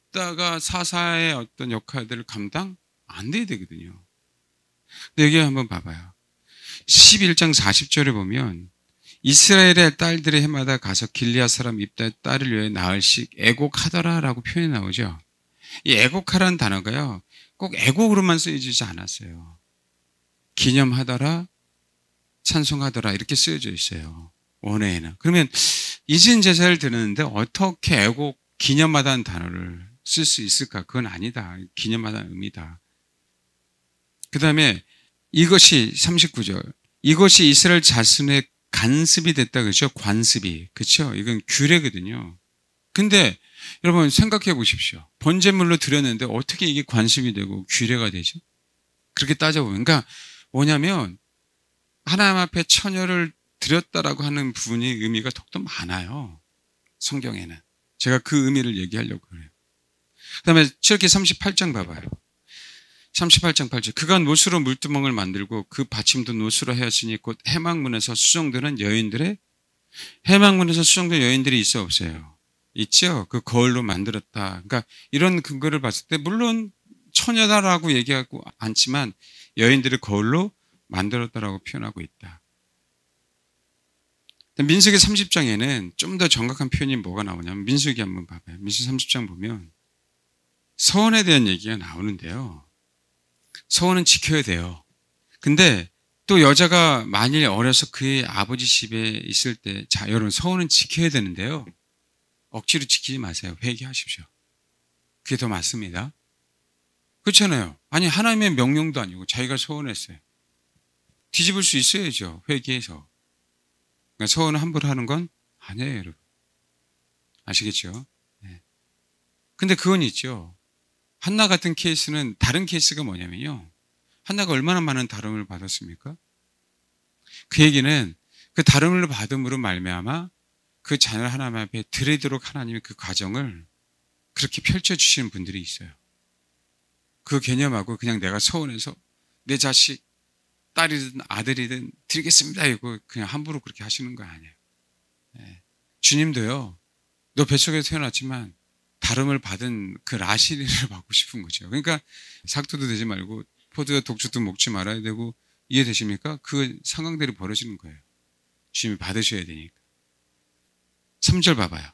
입다가 사사의 어떤 역할들을 감당 안 돼야 되거든요. 근데 여기 한번 봐봐요. 11장 40절에 보면 이스라엘의 딸들의 해마다 가서 길리앗 사람 입다의 딸을 위해 낳을씩 애곡하더라라고 표현이 나오죠. 이 애곡하라는 단어가요, 꼭 애곡으로만 쓰여지지 않았어요. 기념하더라, 찬송하더라 이렇게 쓰여져 있어요. 원어에는. 그러면 이진 제사를 드리는데 어떻게 애곡, 기념하다는 단어를 쓸 수 있을까? 그건 아니다. 기념하다는 의미다. 그 다음에 이것이 39절. 이것이 이스라엘 자손의 간습이 됐다 그렇죠? 관습이. 그렇죠? 이건 규례거든요. 근데 여러분 생각해 보십시오. 번제물로 드렸는데 어떻게 이게 관습이 되고 규례가 되죠? 그렇게 따져보면. 그러니까 뭐냐면 하나님 앞에 처녀를 드렸다라고 하는 부분이 의미가 더욱더 많아요. 성경에는. 제가 그 의미를 얘기하려고 그래요. 그 다음에 출애굽기 38장 봐봐요. 38장 8절. 그가 노수로 물두멍을 만들고 그 받침도 노수로 하였으니 곧 해망문에서 수정되는 여인들의, 해망문에서 수정된 여인들이 있어 없어요? 있죠. 그 거울로 만들었다. 그러니까 이런 근거를 봤을 때 물론 처녀다라고 얘기하고 않지만 여인들을 거울로 만들었다라고 표현하고 있다. 민수기 30장에는 좀 더 정확한 표현이 뭐가 나오냐면 민수기 한번 봐봐요. 민수기 30장 보면 서원에 대한 얘기가 나오는데요. 서원은 지켜야 돼요. 근데 또 여자가 만일 어려서 그의 아버지 집에 있을 때, 자, 여러분 서원은 지켜야 되는데요. 억지로 지키지 마세요. 회개하십시오. 그게 더 맞습니다. 그렇잖아요. 아니 하나님의 명령도 아니고 자기가 서원했어요. 뒤집을 수 있어야죠. 회개해서. 그러니까 서원을 함부로 하는 건 아니에요, 여러분. 아시겠죠? 네. 근데 그건 있죠. 한나 같은 케이스는 다른 케이스가 뭐냐면요. 한나가 얼마나 많은 다름을 받았습니까? 그 얘기는 그 다름을 받음으로 말미암아 그 자녀를 하나님 앞에 드리도록 하나님이 그 과정을 그렇게 펼쳐주시는 분들이 있어요. 그 개념하고 그냥 내가 서운해서 내 자식, 딸이든 아들이든 드리겠습니다 이거 그냥 함부로 그렇게 하시는 거 아니에요. 네. 주님도요. 너 뱃속에서 태어났지만 다름을 받은 그 라시리를 받고 싶은 거죠. 그러니까 삭도도 되지 말고 포도와 독주도 먹지 말아야 되고, 이해되십니까? 그 상황들이 벌어지는 거예요. 주님이 받으셔야 되니까. 3절 봐봐요.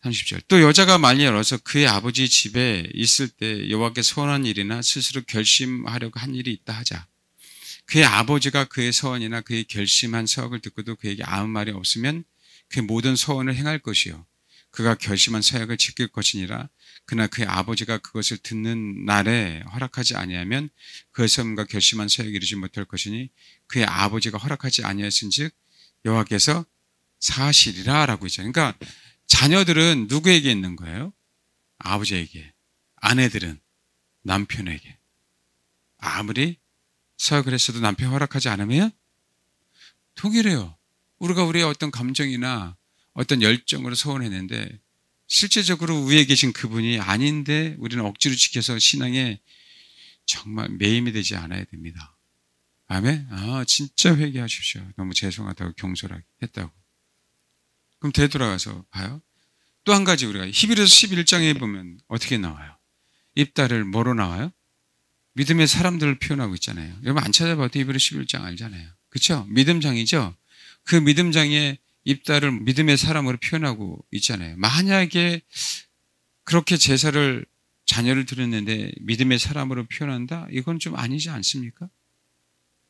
30절. 또 여자가 만일 어려서 그의 아버지 집에 있을 때 여호와께 서원한 일이나 스스로 결심하려고 한 일이 있다 하자. 그의 아버지가 그의 서원이나 그의 결심한 서약을 듣고도 그에게 아무 말이 없으면 그의 모든 서원을 행할 것이요. 그가 결심한 서약을 지킬 것이니라. 그러나 그의 아버지가 그것을 듣는 날에 허락하지 아니하면 그의 서원과 결심한 서약을 이루지 못할 것이니 그의 아버지가 허락하지 아니하였은즉 여호와께서 사하시리라 라고 있죠. 그러니까 자녀들은 누구에게 있는 거예요? 아버지에게. 아내들은 남편에게. 아무리 서약을 했어도 남편이 허락하지 않으면 동일해요. 우리가 우리의 어떤 감정이나 어떤 열정으로 서원했는데 실제적으로 위에 계신 그분이 아닌데 우리는 억지로 지켜서 신앙에 정말 매임이 되지 않아야 됩니다. 아멘? 진짜 회개하십시오. 너무 죄송하다고 경솔하게 했다고. 그럼 되돌아가서 봐요. 또 한 가지 우리가 히브리서 11장에 보면 어떻게 나와요? 입다를 뭐로 나와요? 믿음의 사람들을 표현하고 있잖아요. 여러분 안 찾아봐도 히브리서 11장 알잖아요. 그렇죠? 믿음장이죠? 그 믿음장에 입다를 믿음의 사람으로 표현하고 있잖아요. 만약에 그렇게 제사를 자녀를 드렸는데 믿음의 사람으로 표현한다? 이건 좀 아니지 않습니까?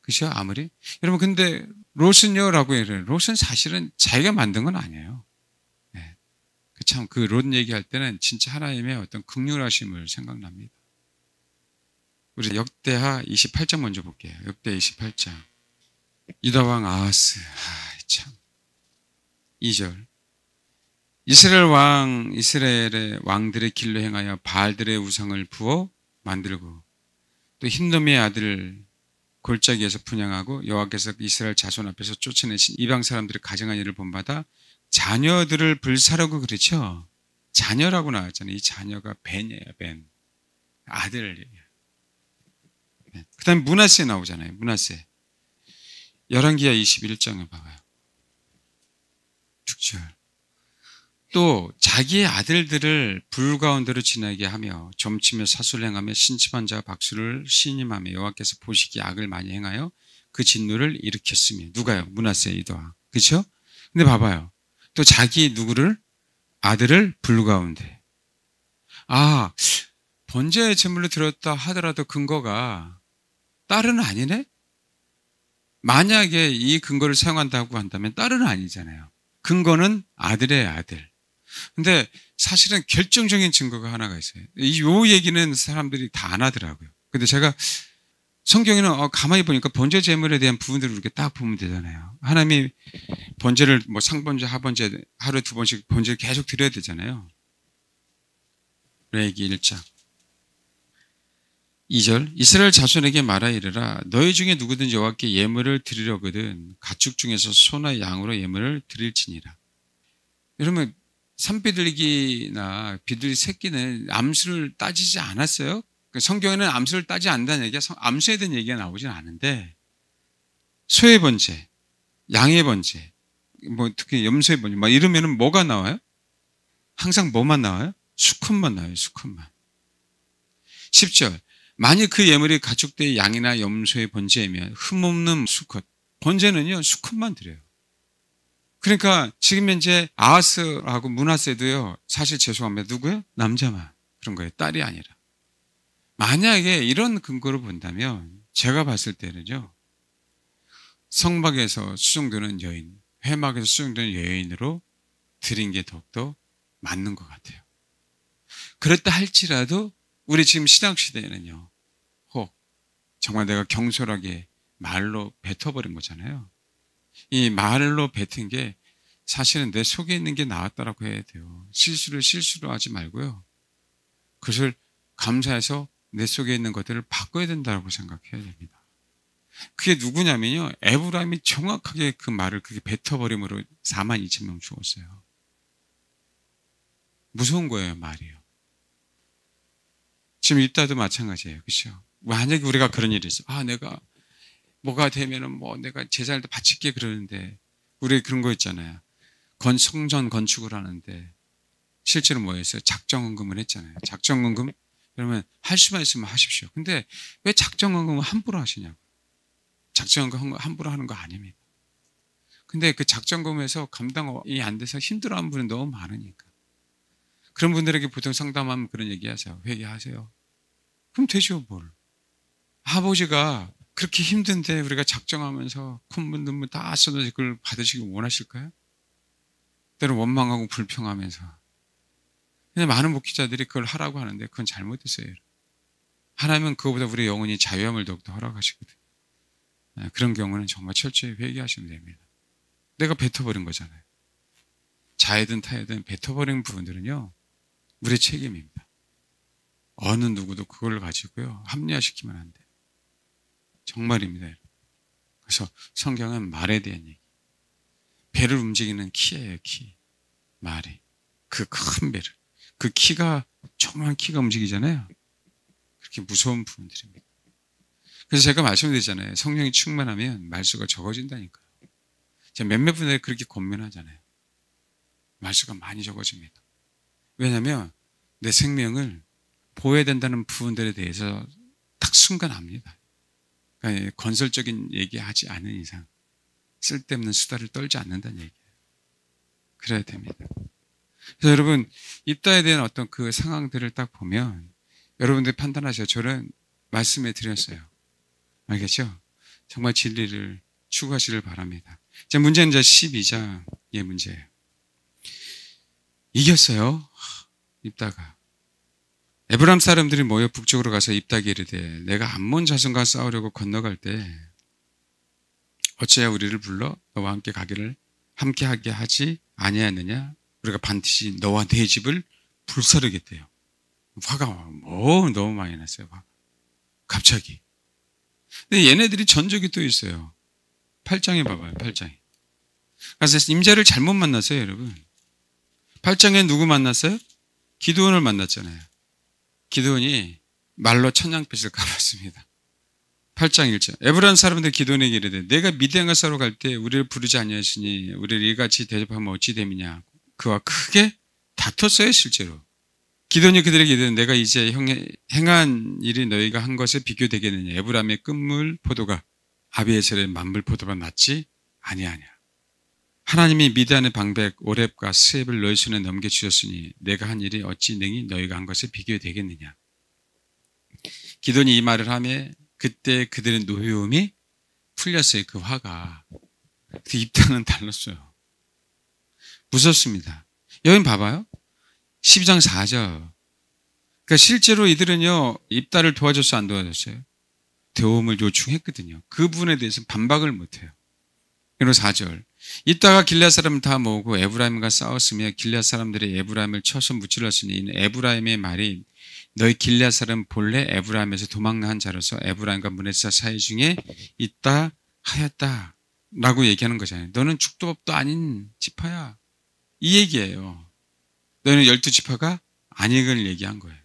그렇죠? 아무리. 여러분 근데 롯은요 라고 해요. 롯은 사실은 자기가 만든 건 아니에요. 네. 참 그 롯 얘기할 때는 진짜 하나님의 어떤 긍휼하심을 생각납니다. 우리 역대하 28장 먼저 볼게요. 역대 28장. 유다왕 아하스. 참. 2절. 이스라엘의 왕들의 길로 행하여 바알들의 우상을 부어 만들고 또 흰놈의 아들 골짜기에서 분양하고 여호와께서 이스라엘 자손 앞에서 쫓아내신 이방 사람들의 가정한 일을 본받아 자녀들을 불사르고 그렇죠. 자녀라고 나왔잖아요. 이 자녀가 벤이에요. 벤. 아들. 그 다음에 므낫세 나오잖아요. 므낫세. 열왕기하 21장을 봐봐요. 6절. 또 자기의 아들들을 불 가운데로 지나게 하며 점치며 사술을 행하며 신침한 자와 박수를 신임하며 여호와께서 보시기에 악을 많이 행하여 그 진노를 일으켰으며. 누가요? 므낫세 이도하. 그렇죠? 근데 봐봐요. 또 자기 누구를? 아들을 불 가운데. 번제의 제물로 드렸다 하더라도 근거가 딸은 아니네? 만약에 이 근거를 사용한다고 한다면 딸은 아니잖아요. 근거는 아들의 아들. 근데 사실은 결정적인 증거가 하나가 있어요. 이 얘기는 사람들이 다 안 하더라고요. 근데 제가 성경에는 가만히 보니까 번제 제물에 대한 부분들을 이렇게 딱 보면 되잖아요. 하나님이 번제를 뭐 상번제, 하번제 하루에 2번씩 번제를 계속 드려야 되잖아요. 레위기 1장 2절 이스라엘 자손에게 말하 이르라 너희 중에 누구든지 여호와께 예물을 드리려거든 가축 중에서 소나 양으로 예물을 드릴지니라. 여러분 산비둘기나 비둘기 새끼는 암수를 따지지 않았어요. 성경에는 암수를 따지 않는다는 얘기가 암수에 대한 얘기가 나오진 않은데 소의 번제, 양의 번제, 뭐 특히 염소의 번제 막 이러면은 뭐가 나와요? 항상 뭐만 나와요? 수컷만 나와요. 수컷만. 10절 만일 그 예물이 가축대의 양이나 염소의 번제이면 흠없는 수컷. 번제는요 수컷만 드려요. 그러니까 지금 현재 아하스하고 므낫세도요 사실 죄송합니다. 누구요? 남자만 그런 거예요. 딸이 아니라. 만약에 이런 근거로 본다면 제가 봤을 때는요 성막에서 수종되는 여인, 회막에서 수종되는 여인으로 드린 게 더욱더 맞는 것 같아요. 그렇다 할지라도 우리 지금 신학시대에는요 혹 정말 내가 경솔하게 말로 뱉어버린 거잖아요. 이 말로 뱉은 게 사실은 내 속에 있는 게 나왔다라고 해야 돼요. 실수로 하지 말고요. 그것을 감사해서 내 속에 있는 것들을 바꿔야 된다고 생각해야 됩니다. 그게 누구냐면요. 에브라임이 정확하게 그 말을 그렇게 뱉어버림으로 42,000명 죽었어요. 무서운 거예요, 말이요. 지금 이따도 마찬가지예요. 그렇죠? 만약에 우리가 그런 일이 있어. 내가 뭐가 되면은 뭐 내가 제사를 바칠게 그러는데 우리 그런 거 있잖아요. 성전 건축을 하는데 실제로 뭐였어요? 작정헌금을 했잖아요. 작정헌금 그러면 할 수만 있으면 하십시오. 근데 왜 작정헌금을 함부로 하시냐고. 작정헌금 함부로 하는 거 아닙니다. 근데 그 작정금에서 감당이 안 돼서 힘들어하는 분이 너무 많으니까. 그런 분들에게 보통 상담하면 그런 얘기하세요. 회개하세요. 그럼 되죠 뭘. 아버지가 그렇게 힘든데 우리가 작정하면서 콧물 눈물 다 쏟아져 그걸 받으시길 원하실까요? 때로 원망하고 불평하면서. 근데 많은 목회자들이 그걸 하라고 하는데 그건 잘못됐어요. 하나님은 그거보다 우리의 영혼이 자유함을 더욱더 허락하시거든요. 그런 경우는 정말 철저히 회개하시면 됩니다. 내가 뱉어버린 거잖아요. 자해든 타해든 뱉어버린 부분들은요 우리의 책임입니다. 어느 누구도 그걸 가지고요 합리화시키면 안 돼요. 정말입니다. 그래서 성경은 말에 대한 얘기. 배를 움직이는 키예요. 키. 말이. 그 큰 배를. 그 키가 조그만 키가 움직이잖아요. 그렇게 무서운 부분들입니다. 그래서 제가 말씀드리잖아요. 성령이 충만하면 말수가 적어진다니까요. 제가 몇몇 분들이 그렇게 권면하잖아요. 말수가 많이 적어집니다. 왜냐하면 내 생명을 보호해야 된다는 부분들에 대해서 딱 순간 압니다. 그러니까 건설적인 얘기하지 않은 이상 쓸데없는 수다를 떨지 않는다는 얘기예요. 그래야 됩니다. 그래서 여러분 입다에 대한 어떤 그 상황들을 딱 보면 여러분들이 판단하셔요. 저는 말씀해 드렸어요. 알겠죠? 정말 진리를 추구하시길 바랍니다. 제 문제는 이제 12장의 문제예요. 이겼어요. 입다가. 에브람 사람들이 모여 북쪽으로 가서 입다에게 이르되 내가 암몬 자손과 싸우려고 건너갈 때 어찌하여 우리를 불러 너와 함께 가기를 함께하게 하지 아니하느냐? 우리가 반드시 너와 내 집을 불사르겠대요. 화가 너무 많이 났어요. 화가. 갑자기. 근데 얘네들이 전적이 또 있어요. 8장에 봐봐요. 8장에. 그래서 임자를 잘못 만났어요. 여러분. 8장에 누구 만났어요? 기드온을 만났잖아요. 기드온이 말로 천냥빛을 감았습니다. 8장 1절. 에브라임 사람들 기드온에게 이르되 내가 미디안과 싸우러 갈 때 우리를 부르지 아니하시니 우리를 이같이 대접하면 어찌 됨이냐. 그와 크게 다퉜어요 실제로. 기도니 그들에게 이르되 내가 이제 행한 일이 너희가 한 것에 비교되겠느냐. 에브라임의 끝물 포도가 아비에셀의 만물 포도가 낫지 아니하냐. 하나님이 미디안의 방백 오렙과 스앱을 너희 손에 넘겨주셨으니 내가 한 일이 어찌 능히 너희가 한 것에 비교되겠느냐. 기도니 이 말을 하며 그때 그들의 노여움이 풀렸어요. 그 화가. 그 입단은 달랐어요. 무섭습니다. 여기 봐봐요. 12장 4절. 그러니까 실제로 이들은요, 입다를 도와줬어요, 안 도와줬어요? 도움을 요청했거든요. 그 부분에 대해서는 반박을 못해요. 그리고 4절. 이따가 길앗 사람을 다 모으고 에브라임과 싸웠으며 길앗 사람들이 에브라임을 쳐서 무찔렀으니 이는 에브라임의 말이 너희 길앗 사람 본래 에브라임에서 도망한 자로서 에브라임과 문에서 사이 중에 있다 하였다 라고 얘기하는 거잖아요. 너는 축도법도 아닌 지파야. 이 얘기예요. 너희는 12지파가 아닌 걸 얘기한 거예요.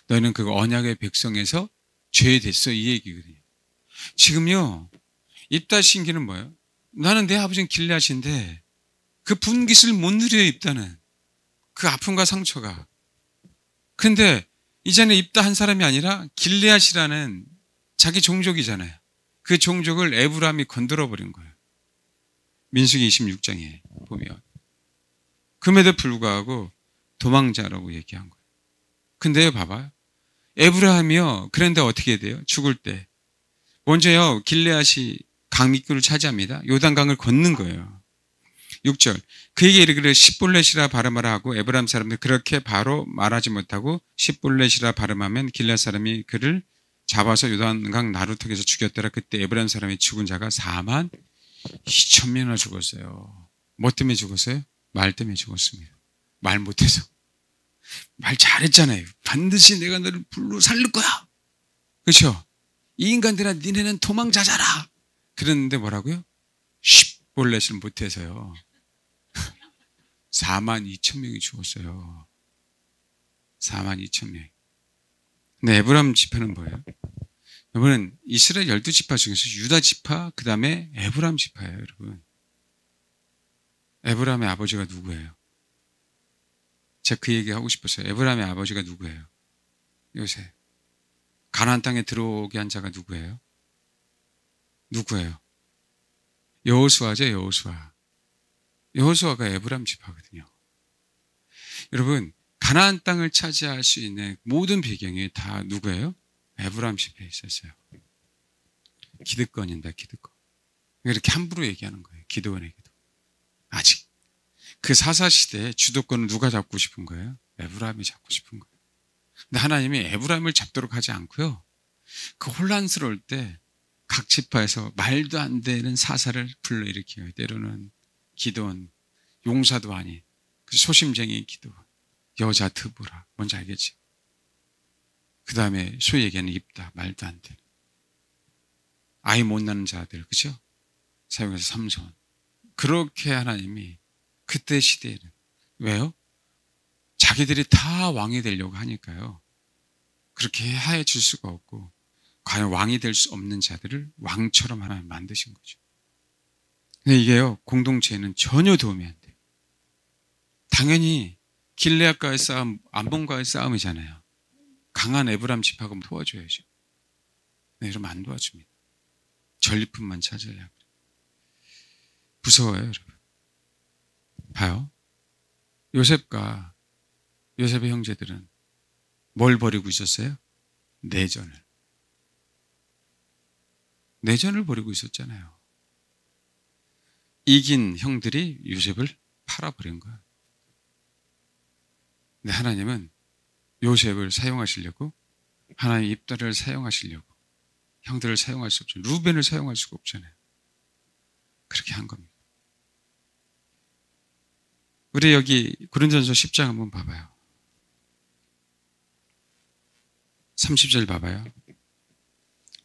너희는 그 언약의 백성에서 죄됐어 이 얘기거든요. 지금요 입다 신기는 뭐예요? 나는 내 아버지는 길앗인데 그 분깃을 못 누려요. 입다는 그 아픔과 상처가. 그런데 이제는 입다 한 사람이 아니라 길앗이라는 자기 종족이잖아요. 그 종족을 에브라임이 건드려 버린 거예요. 민수기 26장에 보면. 그럼에도 불구하고 도망자라고 얘기한 거예요. 근데 봐봐요. 에브라임이요. 그런데 어떻게 돼요? 죽을 때. 먼저요. 길앗이 강밑길을 차지합니다. 요단강을 걷는 거예요. 6절. 그에게 이르기를 십볼렛이라 발음하라 하고 에브라임 사람들 그렇게 바로 말하지 못하고 십볼렛이라 발음하면 길앗 사람이 그를 잡아서 요단강 나루턱에서 죽였더라. 그때 에브라임 사람이 죽은 자가 4만 2천 명이나 죽었어요. 뭐 때문에 죽었어요? 말 때문에 죽었습니다. 말 못해서. 말 잘했잖아요. 반드시 내가 너를 불로 살릴 거야. 그렇죠? 이 인간들아 니네는 도망자잖아. 그랬는데 뭐라고요? 십볼렛을 못해서요. 4만 2천 명이 죽었어요. 4만 2천 명. 근데 에브라임 지파는 뭐예요? 여러분 이스라엘 12지파 중에서 유다 지파 그 다음에 에브라임 지파예요. 여러분. 에브라임의 아버지가 누구예요? 제가 그 얘기 하고 싶었어요. 에브라임의 아버지가 누구예요? 요셉. 가나안 땅에 들어오게 한 자가 누구예요? 누구예요? 여호수아죠. 여호수아. 여호수아가 에브라임 지파거든요. 여러분 가나안 땅을 차지할 수 있는 모든 배경이 다 누구예요? 에브라임 지파에 있었어요. 기득권입니다. 기득권. 이렇게 함부로 얘기하는 거예요. 기드온에게도. 아직 그 사사시대에 주도권을 누가 잡고 싶은 거예요? 에브라임이 잡고 싶은 거예요. 근데 하나님이 에브라임을 잡도록 하지 않고요. 그 혼란스러울 때 각 지파에서 말도 안 되는 사사를 불러일으켜요. 때로는 기드온, 용사도 아닌 그 소심쟁이 기드온, 여자 드보라. 뭔지 알겠지? 그 다음에 소위 얘기하는 입다, 말도 안 되는 아이 못 낳는 자들, 그죠? 사용해서 삼손. 그렇게 하나님이 그때 시대에는 왜요? 자기들이 다 왕이 되려고 하니까요. 그렇게 하해 줄 수가 없고 과연 왕이 될 수 없는 자들을 왕처럼 하나님 만드신 거죠. 근데 이게요. 공동체에는 전혀 도움이 안 돼요. 당연히 길레앗과의 싸움, 암몬과의 싸움이잖아요. 강한 에브라임 지파가 도와줘야죠. 네, 이러면 안 도와줍니다. 전리품만 찾아야 그래요. 무서워요, 여러분. 봐요. 요셉과 요셉의 형제들은 뭘 벌이고 있었어요? 내전을 벌이고 있었잖아요. 이긴 형들이 요셉을 팔아버린 거야. 근데 하나님은 요셉을 사용하시려고 하나님 입다를 사용하시려고 형들을 사용할 수 없죠. 루벤을 사용할 수가 없잖아요. 그렇게 한 겁니다. 우리 여기 고린도전서 10장 한번 봐봐요. 30절 봐봐요.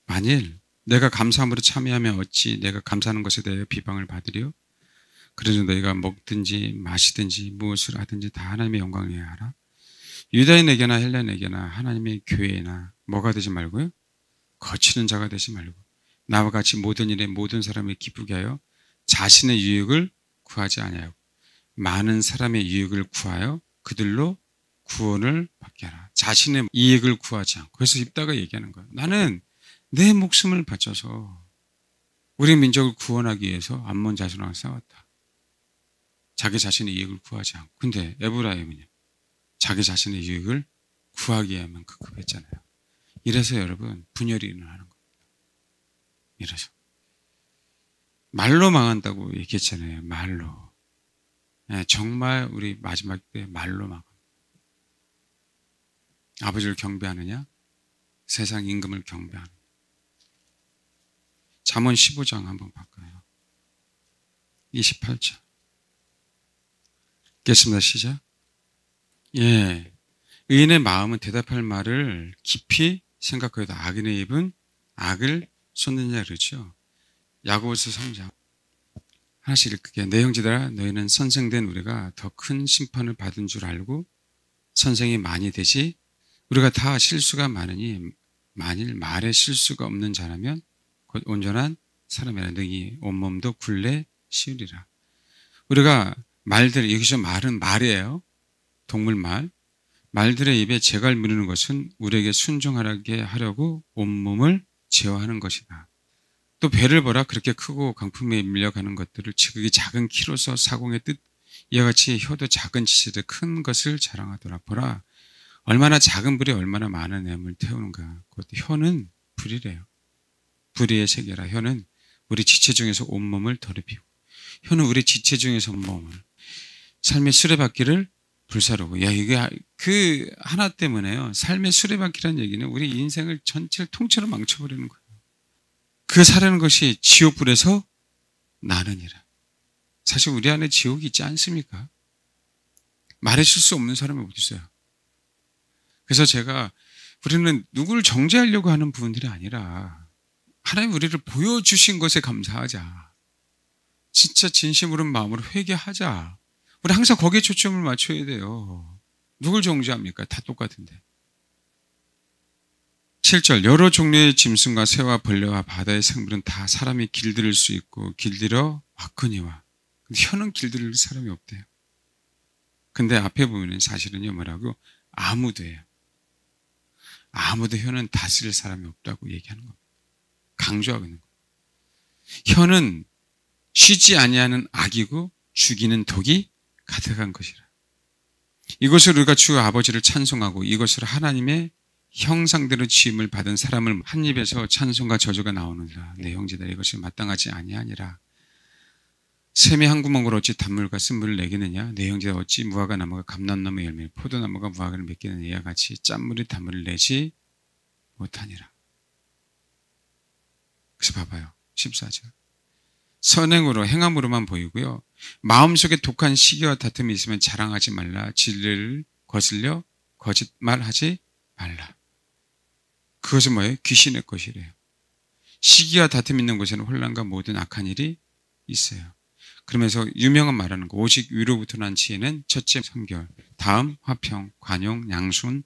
만일 내가 감사함으로 참여하면 어찌 내가 감사하는 것에 대해 비방을 받으리요? 그래서 너희가 먹든지 마시든지 무엇을 하든지 다 하나님의 영광을 위하여 하라. 유다인에게나 헬라인에게나 하나님의 교회나 뭐가 되지 말고요. 거치는 자가 되지 말고 나와 같이 모든 일에 모든 사람을 기쁘게 하여 자신의 유익을 구하지 아니하고 많은 사람의 유익을 구하여 그들로 구원을 받게 하라. 자신의 이익을 구하지 않고. 그래서 입다가 얘기하는 거예요. 나는 내 목숨을 바쳐서 우리 민족을 구원하기 위해서 암몬 자손랑 싸웠다. 자기 자신의 이익을 구하지 않고. 근데 에브라임은요, 자기 자신의 이익을 구하기 위해만 급급했잖아요. 이래서 여러분 분열이 일어나는 겁니다. 이래서 말로 망한다고 얘기했잖아요. 말로. 네, 정말 우리 마지막 때 말로 망합니다. 아버지를 경배하느냐, 세상 임금을 경배하느냐. 잠언 15장 한번 볼까요? 28절. 읽겠습니다. 시작. 예, 의인의 마음은 대답할 말을 깊이 생각하여도 악인의 입은 악을 쏟느냐 그러죠. 야고보서 3장. 하나씩 읽게. 내 형제들아, 너희는 선생된 우리가 더 큰 심판을 받은 줄 알고 선생이 많이 되지. 우리가 다 실수가 많으니 만일 말에 실수가 없는 자라면 곧 온전한 사람이라. 능히 온몸도 굴레 씌우리라. 우리가 말들, 여기서 말은 말이에요. 동물말. 말들의 입에 재갈 무르는 것은 우리에게 순종하게 하려고 온몸을 제어하는 것이다. 또 배를 보라. 그렇게 크고 강품에 밀려가는 것들을 지극히 작은 키로서 사공의 뜻, 이와 같이 혀도 작은 지체들 큰 것을 자랑하더라. 보라, 얼마나 작은 불이 얼마나 많은 뱀을 태우는가. 곧 혀는 불이래요. 불의의 세계라. 혀는 우리 지체 중에서 온몸을 더럽히고, 혀는 우리 지체 중에서 온몸을, 삶의 수레바퀴를 불사르고. 야, 이게 그 하나 때문에요. 삶의 수레바퀴라는 얘기는 우리 인생을 전체를 통째로 망쳐버리는 거예요. 그 사라는 것이 지옥불에서 나느니라. 사실 우리 안에 지옥이 있지 않습니까? 말해줄 수 없는 사람이 어디 있어요? 그래서 제가, 우리는 누구를 정죄하려고 하는 부분들이 아니라 하나님 우리를 보여주신 것에 감사하자. 진짜 진심으로 마음으로 회개하자. 우리 항상 거기에 초점을 맞춰야 돼요. 누굴 정죄합니까? 다 똑같은데. 7절. 여러 종류의 짐승과 새와 벌레와 바다의 생물은 다 사람이 길들일 수 있고 길들여 왔거니와. 근데 혀는 길들일 사람이 없대요. 근데 앞에 보면 사실은요, 뭐라고? 아무도예요. 아무도 혀는 다스릴 사람이 없다고 얘기하는 겁니다. 강조하고 있는 거예요. 혀는 쉬지 아니하는 악이고 죽이는 독이 가득한 것이라. 이것을 우리가 주 아버지를 찬송하고 이것을 하나님의 형상대로 지음을 받은 사람을 한 입에서 찬송과 저주가 나오느니라. 내 형제들아, 이것이 마땅하지 아니하니라. 샘이 한 구멍으로 어찌 단물과 쓴물을 내겠느냐. 내 형제들아, 어찌 무화과 나무가 감람나무 열매, 포도나무가 무화과를 맺겠느냐. 이와 같이 짠물이 단물을 내지 못하니라. 그래서 봐봐요. 14절. 선행으로, 행함으로만 보이고요. 마음속에 독한 시기와 다툼이 있으면 자랑하지 말라. 진리를 거슬려 거짓말하지 말라. 그것은 뭐예요? 귀신의 것이래요. 시기와 다툼 있는 곳에는 혼란과 모든 악한 일이 있어요. 그러면서 유명한 말하는 거. 오직 위로부터 난 지혜는 첫째 성결, 다음 화평, 관용, 양순,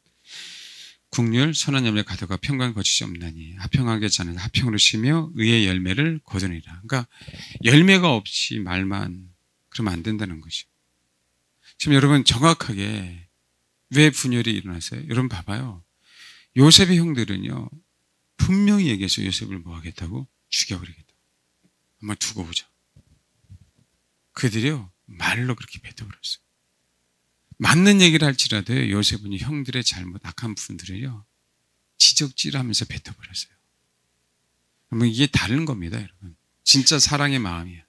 국률, 선한 열매 가득하 평강 거짓이 없나니. 화평하게 자는 화평으로 쉬며 의의 열매를 거두니라. 그러니까 열매가 없이 말만 그러면 안 된다는 거죠. 지금 여러분 정확하게 왜 분열이 일어났어요? 여러분 봐봐요. 요셉의 형들은요, 분명히 얘기해서 요셉을 뭐 하겠다고? 죽여버리겠다고. 한번 두고 보자. 그들이요, 말로 그렇게 뱉어버렸어요. 맞는 얘기를 할지라도 요셉은 형들의 잘못, 악한 부분들을요, 지적질하면서 뱉어버렸어요. 그러면 이게 다른 겁니다, 여러분. 진짜 사랑의 마음이에요.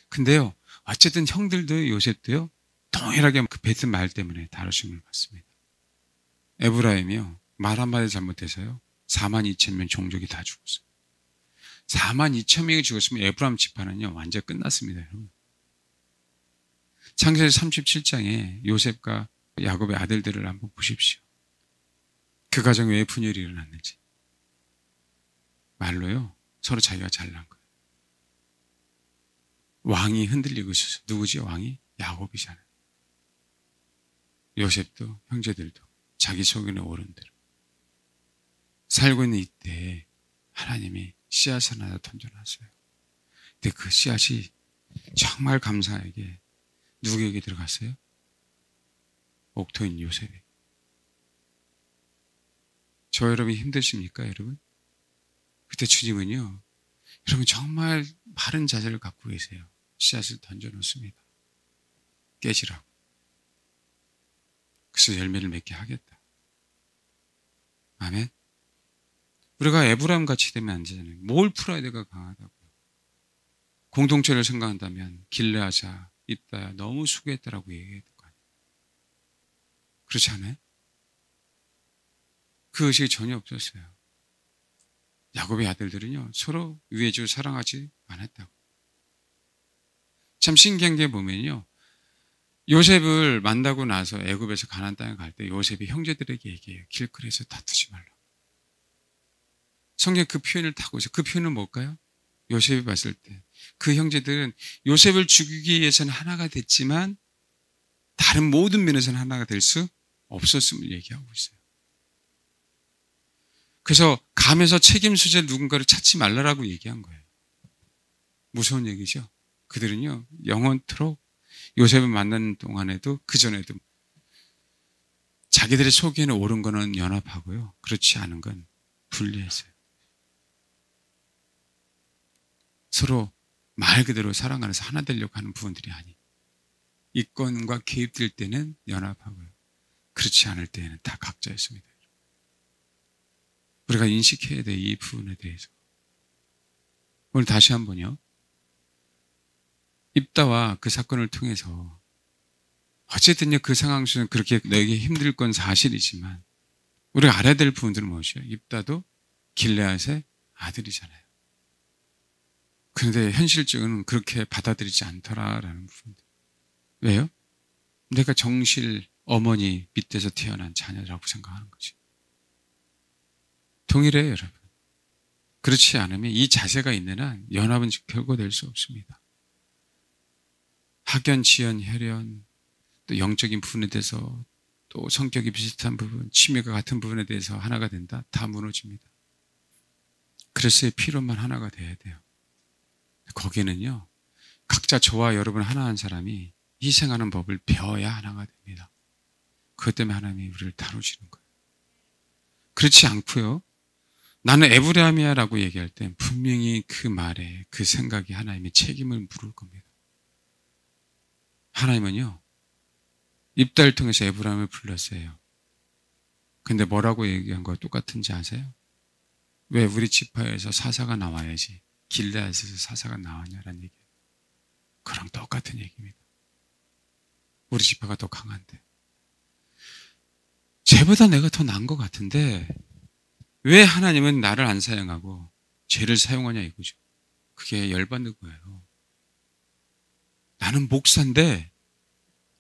근데요, 어쨌든 형들도 요셉도요, 동일하게 그 뱉은 말 때문에 다루심을 받습니다. 에브라임이요, 말 한마디 잘못해서요, 42,000명 종족이 다 죽었어요. 42,000명이 죽었으면 에브라임 지파는요, 완전 끝났습니다, 여러분. 창세기 37장에 요셉과 야곱의 아들들을 한번 보십시오. 그 가정에 왜 분열이 일어났는지. 말로요, 서로 자기가 잘난 거예요. 왕이 흔들리고 있어서. 누구지, 왕이? 야곱이잖아요. 요셉도 형제들도 자기 속에는 어른들. 살고 있는 이때 하나님이 씨앗을 하나 던져놨어요. 근데 그 씨앗이 정말 감사하게 누구에게 들어갔어요? 옥토인 요셉이. 저 여러분이 힘드십니까, 여러분? 그때 주님은요, 여러분 정말 바른 자세를 갖고 계세요. 씨앗을 던져놓습니다. 깨지라고. 그래서 열매를 맺게 하겠다. 아멘. 우리가 에브라임 같이 되면 안 되잖아요. 뭘 풀어야 내가 강하다고. 공동체를 생각한다면 길르앗아, 입다야 너무 수고했다라고 얘기해야 될 거 아니에요. 그렇지 않아요? 그 의식이 전혀 없었어요. 야곱의 아들들은요, 서로 위해주고 사랑하지 않았다고. 참 신기한 게 보면요, 요셉을 만나고 나서 애굽에서 가나안 땅에 갈 때 요셉이 형제들에게 얘기해요. 길거리에서 다투지 말라. 성경 그 표현을 타고 있어요. 그 표현은 뭘까요? 요셉이 봤을 때 그 형제들은 요셉을 죽이기 위해서는 하나가 됐지만 다른 모든 면에서는 하나가 될 수 없었음을 얘기하고 있어요. 그래서 가면서 책임 소재 누군가를 찾지 말라라고 얘기한 거예요. 무서운 얘기죠. 그들은요, 영원토록 요셉을 만나는 동안에도 그전에도 자기들의 속에는 옳은 거는 연합하고요, 그렇지 않은 건 분리했어요. 서로 말 그대로 사랑 안에서 하나 되려고 하는 부분들이 아니, 이권과 개입될 때는 연합하고요, 그렇지 않을 때에는 다 각자였습니다. 우리가 인식해야 돼, 이 부분에 대해서. 오늘 다시 한번요, 입다와 그 사건을 통해서 어쨌든요, 그 상황 속에서 그렇게 너에게 힘들 건 사실이지만 우리가 알아야 될 부분들은 무엇이에요? 입다도 길르앗의 아들이잖아요. 그런데 현실적으로는 그렇게 받아들이지 않더라라는 부분들. 왜요? 내가 정실 어머니 밑에서 태어난 자녀라고 생각하는 거지. 동일해요, 여러분. 그렇지 않으면 이 자세가 있는 한 연합은 결코 될 수 없습니다. 학연, 지연, 혈연, 또 영적인 부분에 대해서, 또 성격이 비슷한 부분, 취미가 같은 부분에 대해서 하나가 된다? 다 무너집니다. 그래서 피로만 하나가 돼야 돼요. 거기는요, 각자 저와 여러분 하나 한 사람이 희생하는 법을 배워야 하나가 됩니다. 그것 때문에 하나님이 우리를 다루시는 거예요. 그렇지 않고요, 나는 에브라임이야 라고 얘기할 때 분명히 그 말에 그 생각이 하나님의 책임을 물을 겁니다. 하나님은요, 입다를 통해서 에브라임을 불렀어요. 근데 뭐라고 얘기한 거와 똑같은지 아세요? 왜 우리 지파에서 사사가 나와야지 길르앗에서 사사가 나왔냐라는 얘기예요. 그랑 똑같은 얘기입니다. 우리 지파가 더 강한데, 쟤보다 내가 더 나은 것 같은데 왜 하나님은 나를 안 사용하고 쟤를 사용하냐 이거죠. 그게 열받는 거예요. 나는 목사인데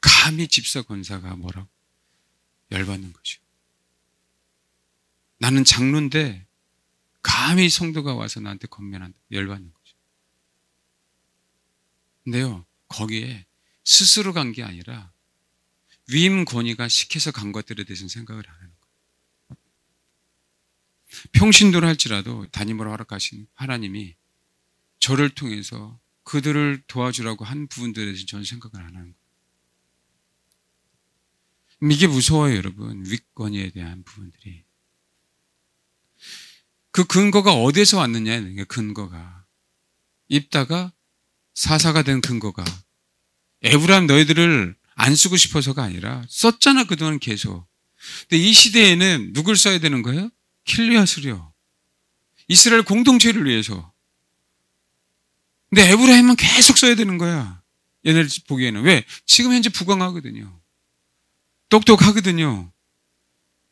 감히 집사 권사가 뭐라고 열받는 거죠. 나는 장로인데 감히 성도가 와서 나한테 권면한다, 열받는 거죠. 근데요, 거기에 스스로 간 게 아니라 위임 권위가 시켜서 간 것들에 대해서는 생각을 안 하는 거예요. 평신도를 할지라도 담임으로 허락하신 하나님이 저를 통해서 그들을 도와주라고 한 부분들에 대해서 저는 생각을 안 하는 거예요. 이게 무서워요, 여러분. 윗권위에 대한 부분들이. 그 근거가 어디에서 왔느냐는 근거가, 입다가 사사가 된 근거가 에브라임 너희들을 안 쓰고 싶어서가 아니라 썼잖아, 그동안 계속. 근데 이 시대에는 누굴 써야 되는 거예요? 길르앗을요. 이스라엘 공동체를 위해서. 근데 에브라임은 계속 써야 되는 거야. 얘네들 보기에는. 왜? 지금 현재 부강하거든요. 똑똑하거든요.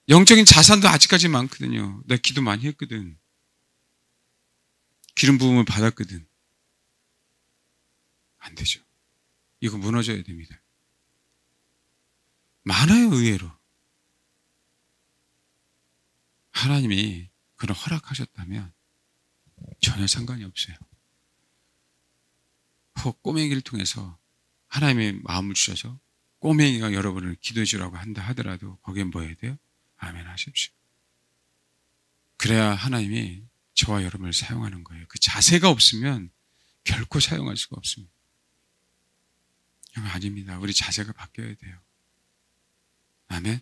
영적인 자산도 아직까지 많거든요. 내가 기도 많이 했거든. 기름 부음을 받았거든. 안 되죠. 이거 무너져야 됩니다. 많아요, 의외로. 하나님이 그걸 허락하셨다면 전혀 상관이 없어요. 혹 꼬맹이를 통해서 하나님의 마음을 주셔서 꼬맹이가 여러분을 기도해 주라고 한다 하더라도 거기에 뭐 해야 돼요? 아멘 하십시오. 그래야 하나님이 저와 여러분을 사용하는 거예요. 그 자세가 없으면 결코 사용할 수가 없습니다. 아닙니다. 우리 자세가 바뀌어야 돼요. 아멘.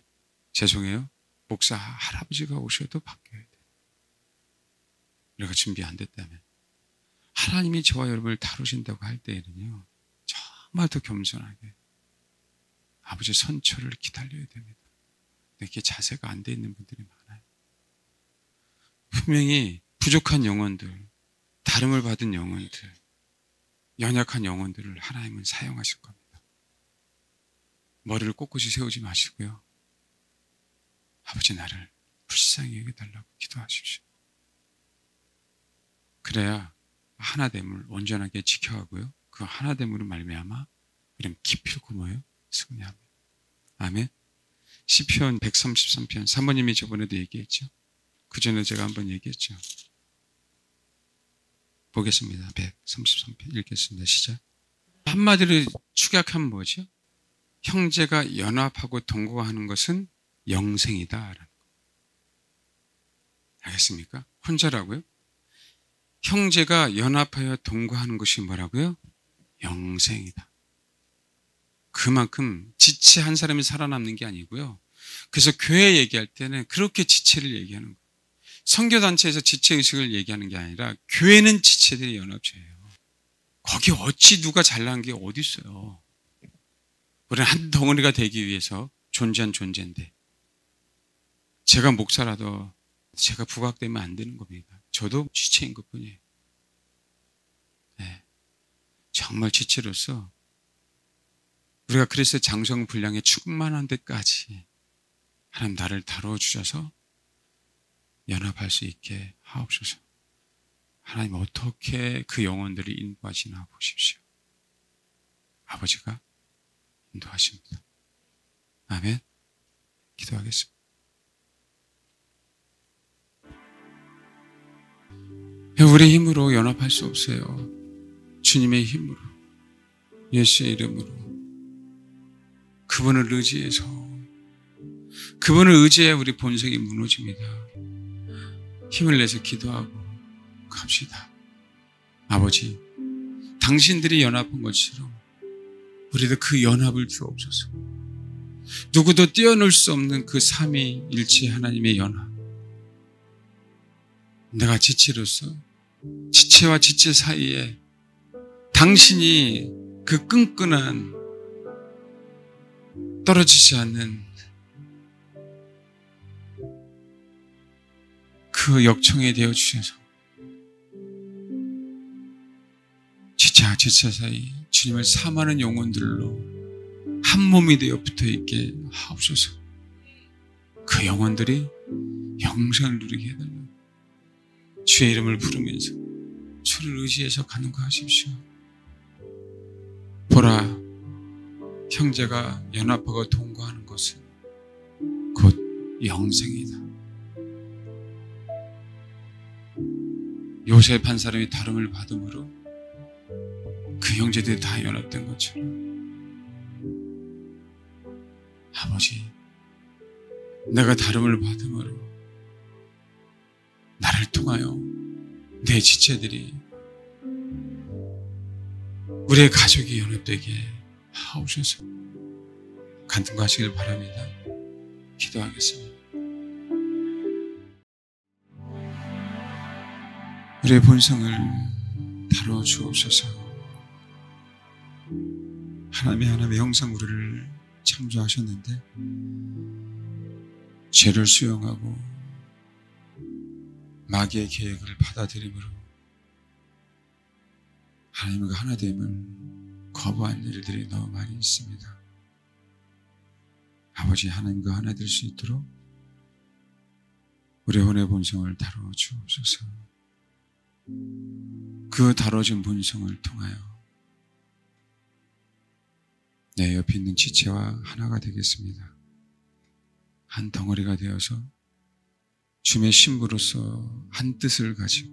죄송해요. 목사 할아버지가 오셔도 바뀌어야 돼요. 우리가 준비 안 됐다면. 하나님이 저와 여러분을 다루신다고 할 때에는요, 정말 더 겸손하게 아버지 선처를 기다려야 됩니다. 이렇게 자세가 안 돼 있는 분들이 많아요. 분명히 부족한 영혼들, 다름을 받은 영혼들, 연약한 영혼들을 하나님은 사용하실 겁니다. 머리를 꼿꼿이 세우지 마시고요. 아버지 나를 불쌍히 여겨달라고 기도하십시오. 그래야 하나됨을 온전하게 지켜가고요. 그 하나됨으로 말미암아 우리는 기필코 뭐예요? 승리합니다. 아멘. 시편 133편 3번님이 저번에도 얘기했죠. 그 전에 제가 한번 얘기했죠. 보겠습니다. 133편 읽겠습니다. 시작. 한마디로 축약하면 뭐죠? 형제가 연합하고 동거하는 것은 영생이다. 알겠습니까? 혼자라고요? 형제가 연합하여 동거하는 것이 뭐라고요? 영생이다. 그만큼 지체 한 사람이 살아남는 게 아니고요. 그래서 교회 얘기할 때는 그렇게 지체를 얘기하는 거예요. 선교단체에서 지체의식을 얘기하는 게 아니라 교회는 지체들의 연합체예요. 거기 어찌 누가 잘난 게 어디 있어요. 우리는 한 덩어리가 되기 위해서 존재한 존재인데 제가 목사라도 제가 부각되면 안 되는 겁니다. 저도 지체인 것뿐이에요. 네. 정말 지체로서 우리가 그리스도의 장성 분량에 충만한 데까지 하나님 나를 다뤄주셔서 연합할 수 있게 하옵소서. 하나님 어떻게 그 영혼들이 인도하시나 보십시오. 아버지가 인도하십니다. 아멘. 기도하겠습니다. 우리 힘으로 연합할 수 없어요. 주님의 힘으로, 예수의 이름으로 그분을 의지해서, 그분을 의지해 우리 본성이 무너집니다. 힘을 내서 기도하고 갑시다. 아버지, 당신들이 연합한 것처럼 우리도 그 연합을 주옵소서. 누구도 뛰어놀 수 없는 그 삼위일체 하나님의 연합. 내가 지체로서 지체와 지체 사이에 당신이 그 끈끈한 떨어지지 않는 그 역청이 되어 주셔서 지체와 지체 사이 주님을 사모하는 영혼들로 한 몸이 되어 붙어 있게 하옵소서. 그 영혼들이 영생을 누리게 해달라고 주의 이름을 부르면서 주를 의지해서 가는 거 하십시오. 보라, 형제가 연합하고 동거하는 것은 곧 영생이다. 요셉 한 사람이 다름을 받음으로 그 형제들이 다 연합된 것처럼 아버지, 내가 다름을 받음으로 나를 통하여 내 지체들이 우리의 가족이 연합되게 하옵소서. 간증하시길 바랍니다. 기도하겠습니다. 우리의 본성을 다뤄주옵소서. 하나님의 형상 우리를 창조하셨는데 죄를 수용하고 마귀의 계획을 받아들임으로 하나님과 하나됨을 거부한 일들이 너무 많이 있습니다. 아버지, 하나님과 하나 될 수 있도록 우리 혼의 본성을 다루어 주옵소서. 그 다뤄진 본성을 통하여 내 옆에 있는 지체와 하나가 되겠습니다. 한 덩어리가 되어서 주님의 신부로서 한 뜻을 가지고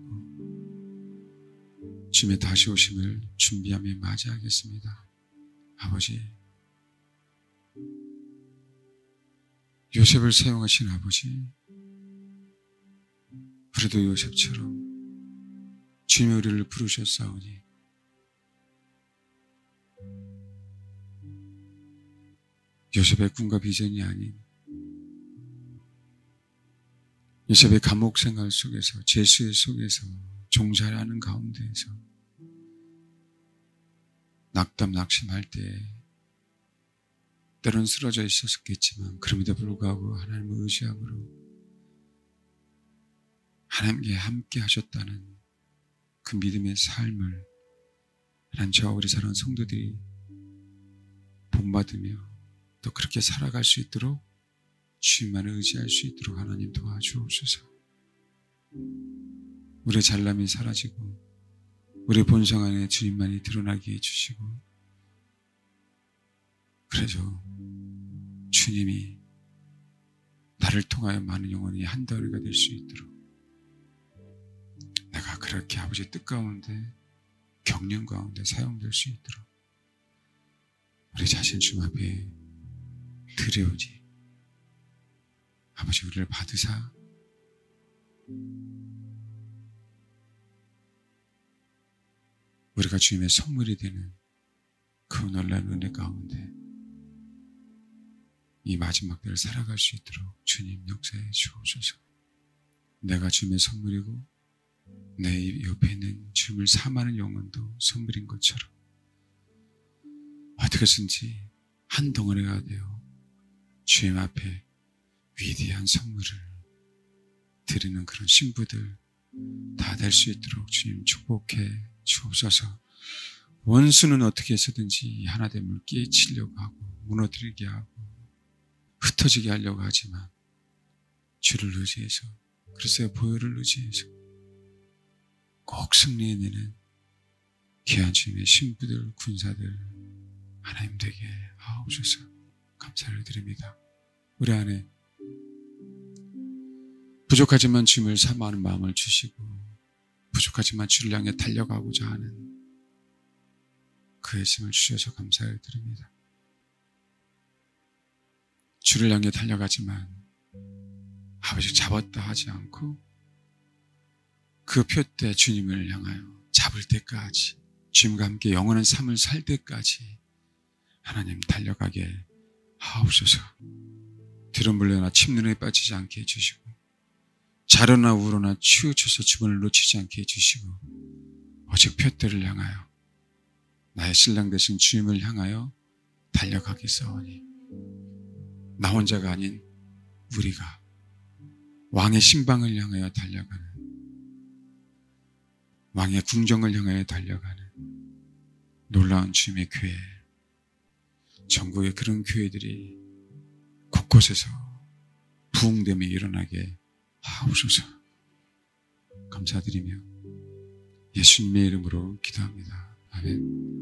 주님의 다시 오심을 준비하며 맞이하겠습니다. 아버지, 요셉을 사용하신 아버지, 우리도 요셉처럼 주님의 우리를 부르셨사오니 요셉의 꿈과 비전이 아닌 요셉의 감옥 생활 속에서 죄수의 속에서 종살이하는 가운데에서 낙담 낙심할 때 때론 쓰러져 있었겠지만 그럼에도 불구하고 하나님을 의지함으로 하나님께 함께 하셨다는 그 믿음의 삶을 하나님 저와 우리 사랑하는 성도들이 본받으며 또 그렇게 살아갈 수 있도록 주님만을 의지할 수 있도록 하나님 도와주옵소서. 우리의 잘남이 사라지고 우리의 본성 안에 주님만이 드러나게 해주시고 그래서 주님이 나를 통하여 많은 영혼이 한 덩어리가 될 수 있도록 내가 그렇게 아버지의 뜻 가운데 경륜 가운데 사용될 수 있도록 우리 자신 주님 앞에 드려오지 아버지 우리를 받으사 우리가 주님의 선물이 되는 그 놀라운 은혜 가운데 이 마지막 때를 살아갈 수 있도록 주님 역사해 주옵소서. 내가 주님의 선물이고 내 옆에 있는 주님을 사모하는 영혼도 선물인 것처럼 어떻게든지 한 덩어리가 되어 주님 앞에 위대한 선물을 드리는 그런 신부들 다 될 수 있도록 주님 축복해 주옵소서. 원수는 어떻게 해서든지 하나됨을 깨치려고 하고 무너뜨리게 하고 흩어지게 하려고 하지만 주를 의지해서 그리스도의 보혈을 의지해서 꼭 승리해내는 귀한 주님의 신부들 군사들 하나님 되게 하옵소서. 감사를 드립니다. 우리 안에 부족하지만 주님을 사모하는 마음을 주시고 부족하지만 주를 향해 달려가고자 하는 그 애심을 주셔서 감사를 드립니다. 주를 향해 달려가지만 아버지 잡았다 하지 않고 그 표대 주님을 향하여 잡을 때까지 주님과 함께 영원한 삶을 살 때까지 하나님 달려가게 하옵소서. 뒤로 물러나 침눈에 빠지지 않게 해주시고 좌로나 우로나 치우쳐서 주변을 놓치지 않게 해주시고 오직 표대를 향하여 나의 신랑 되신 주님을 향하여 달려가겠사오니 나 혼자가 아닌 우리가 왕의 신방을 향하여 달려가는 왕의 궁정을 향하여 달려가는 놀라운 주님의 교회 전국의 그런 교회들이 곳곳에서 부흥됨이 일어나게 하옵소서. 감사드리며 예수님의 이름으로 기도합니다. 아멘.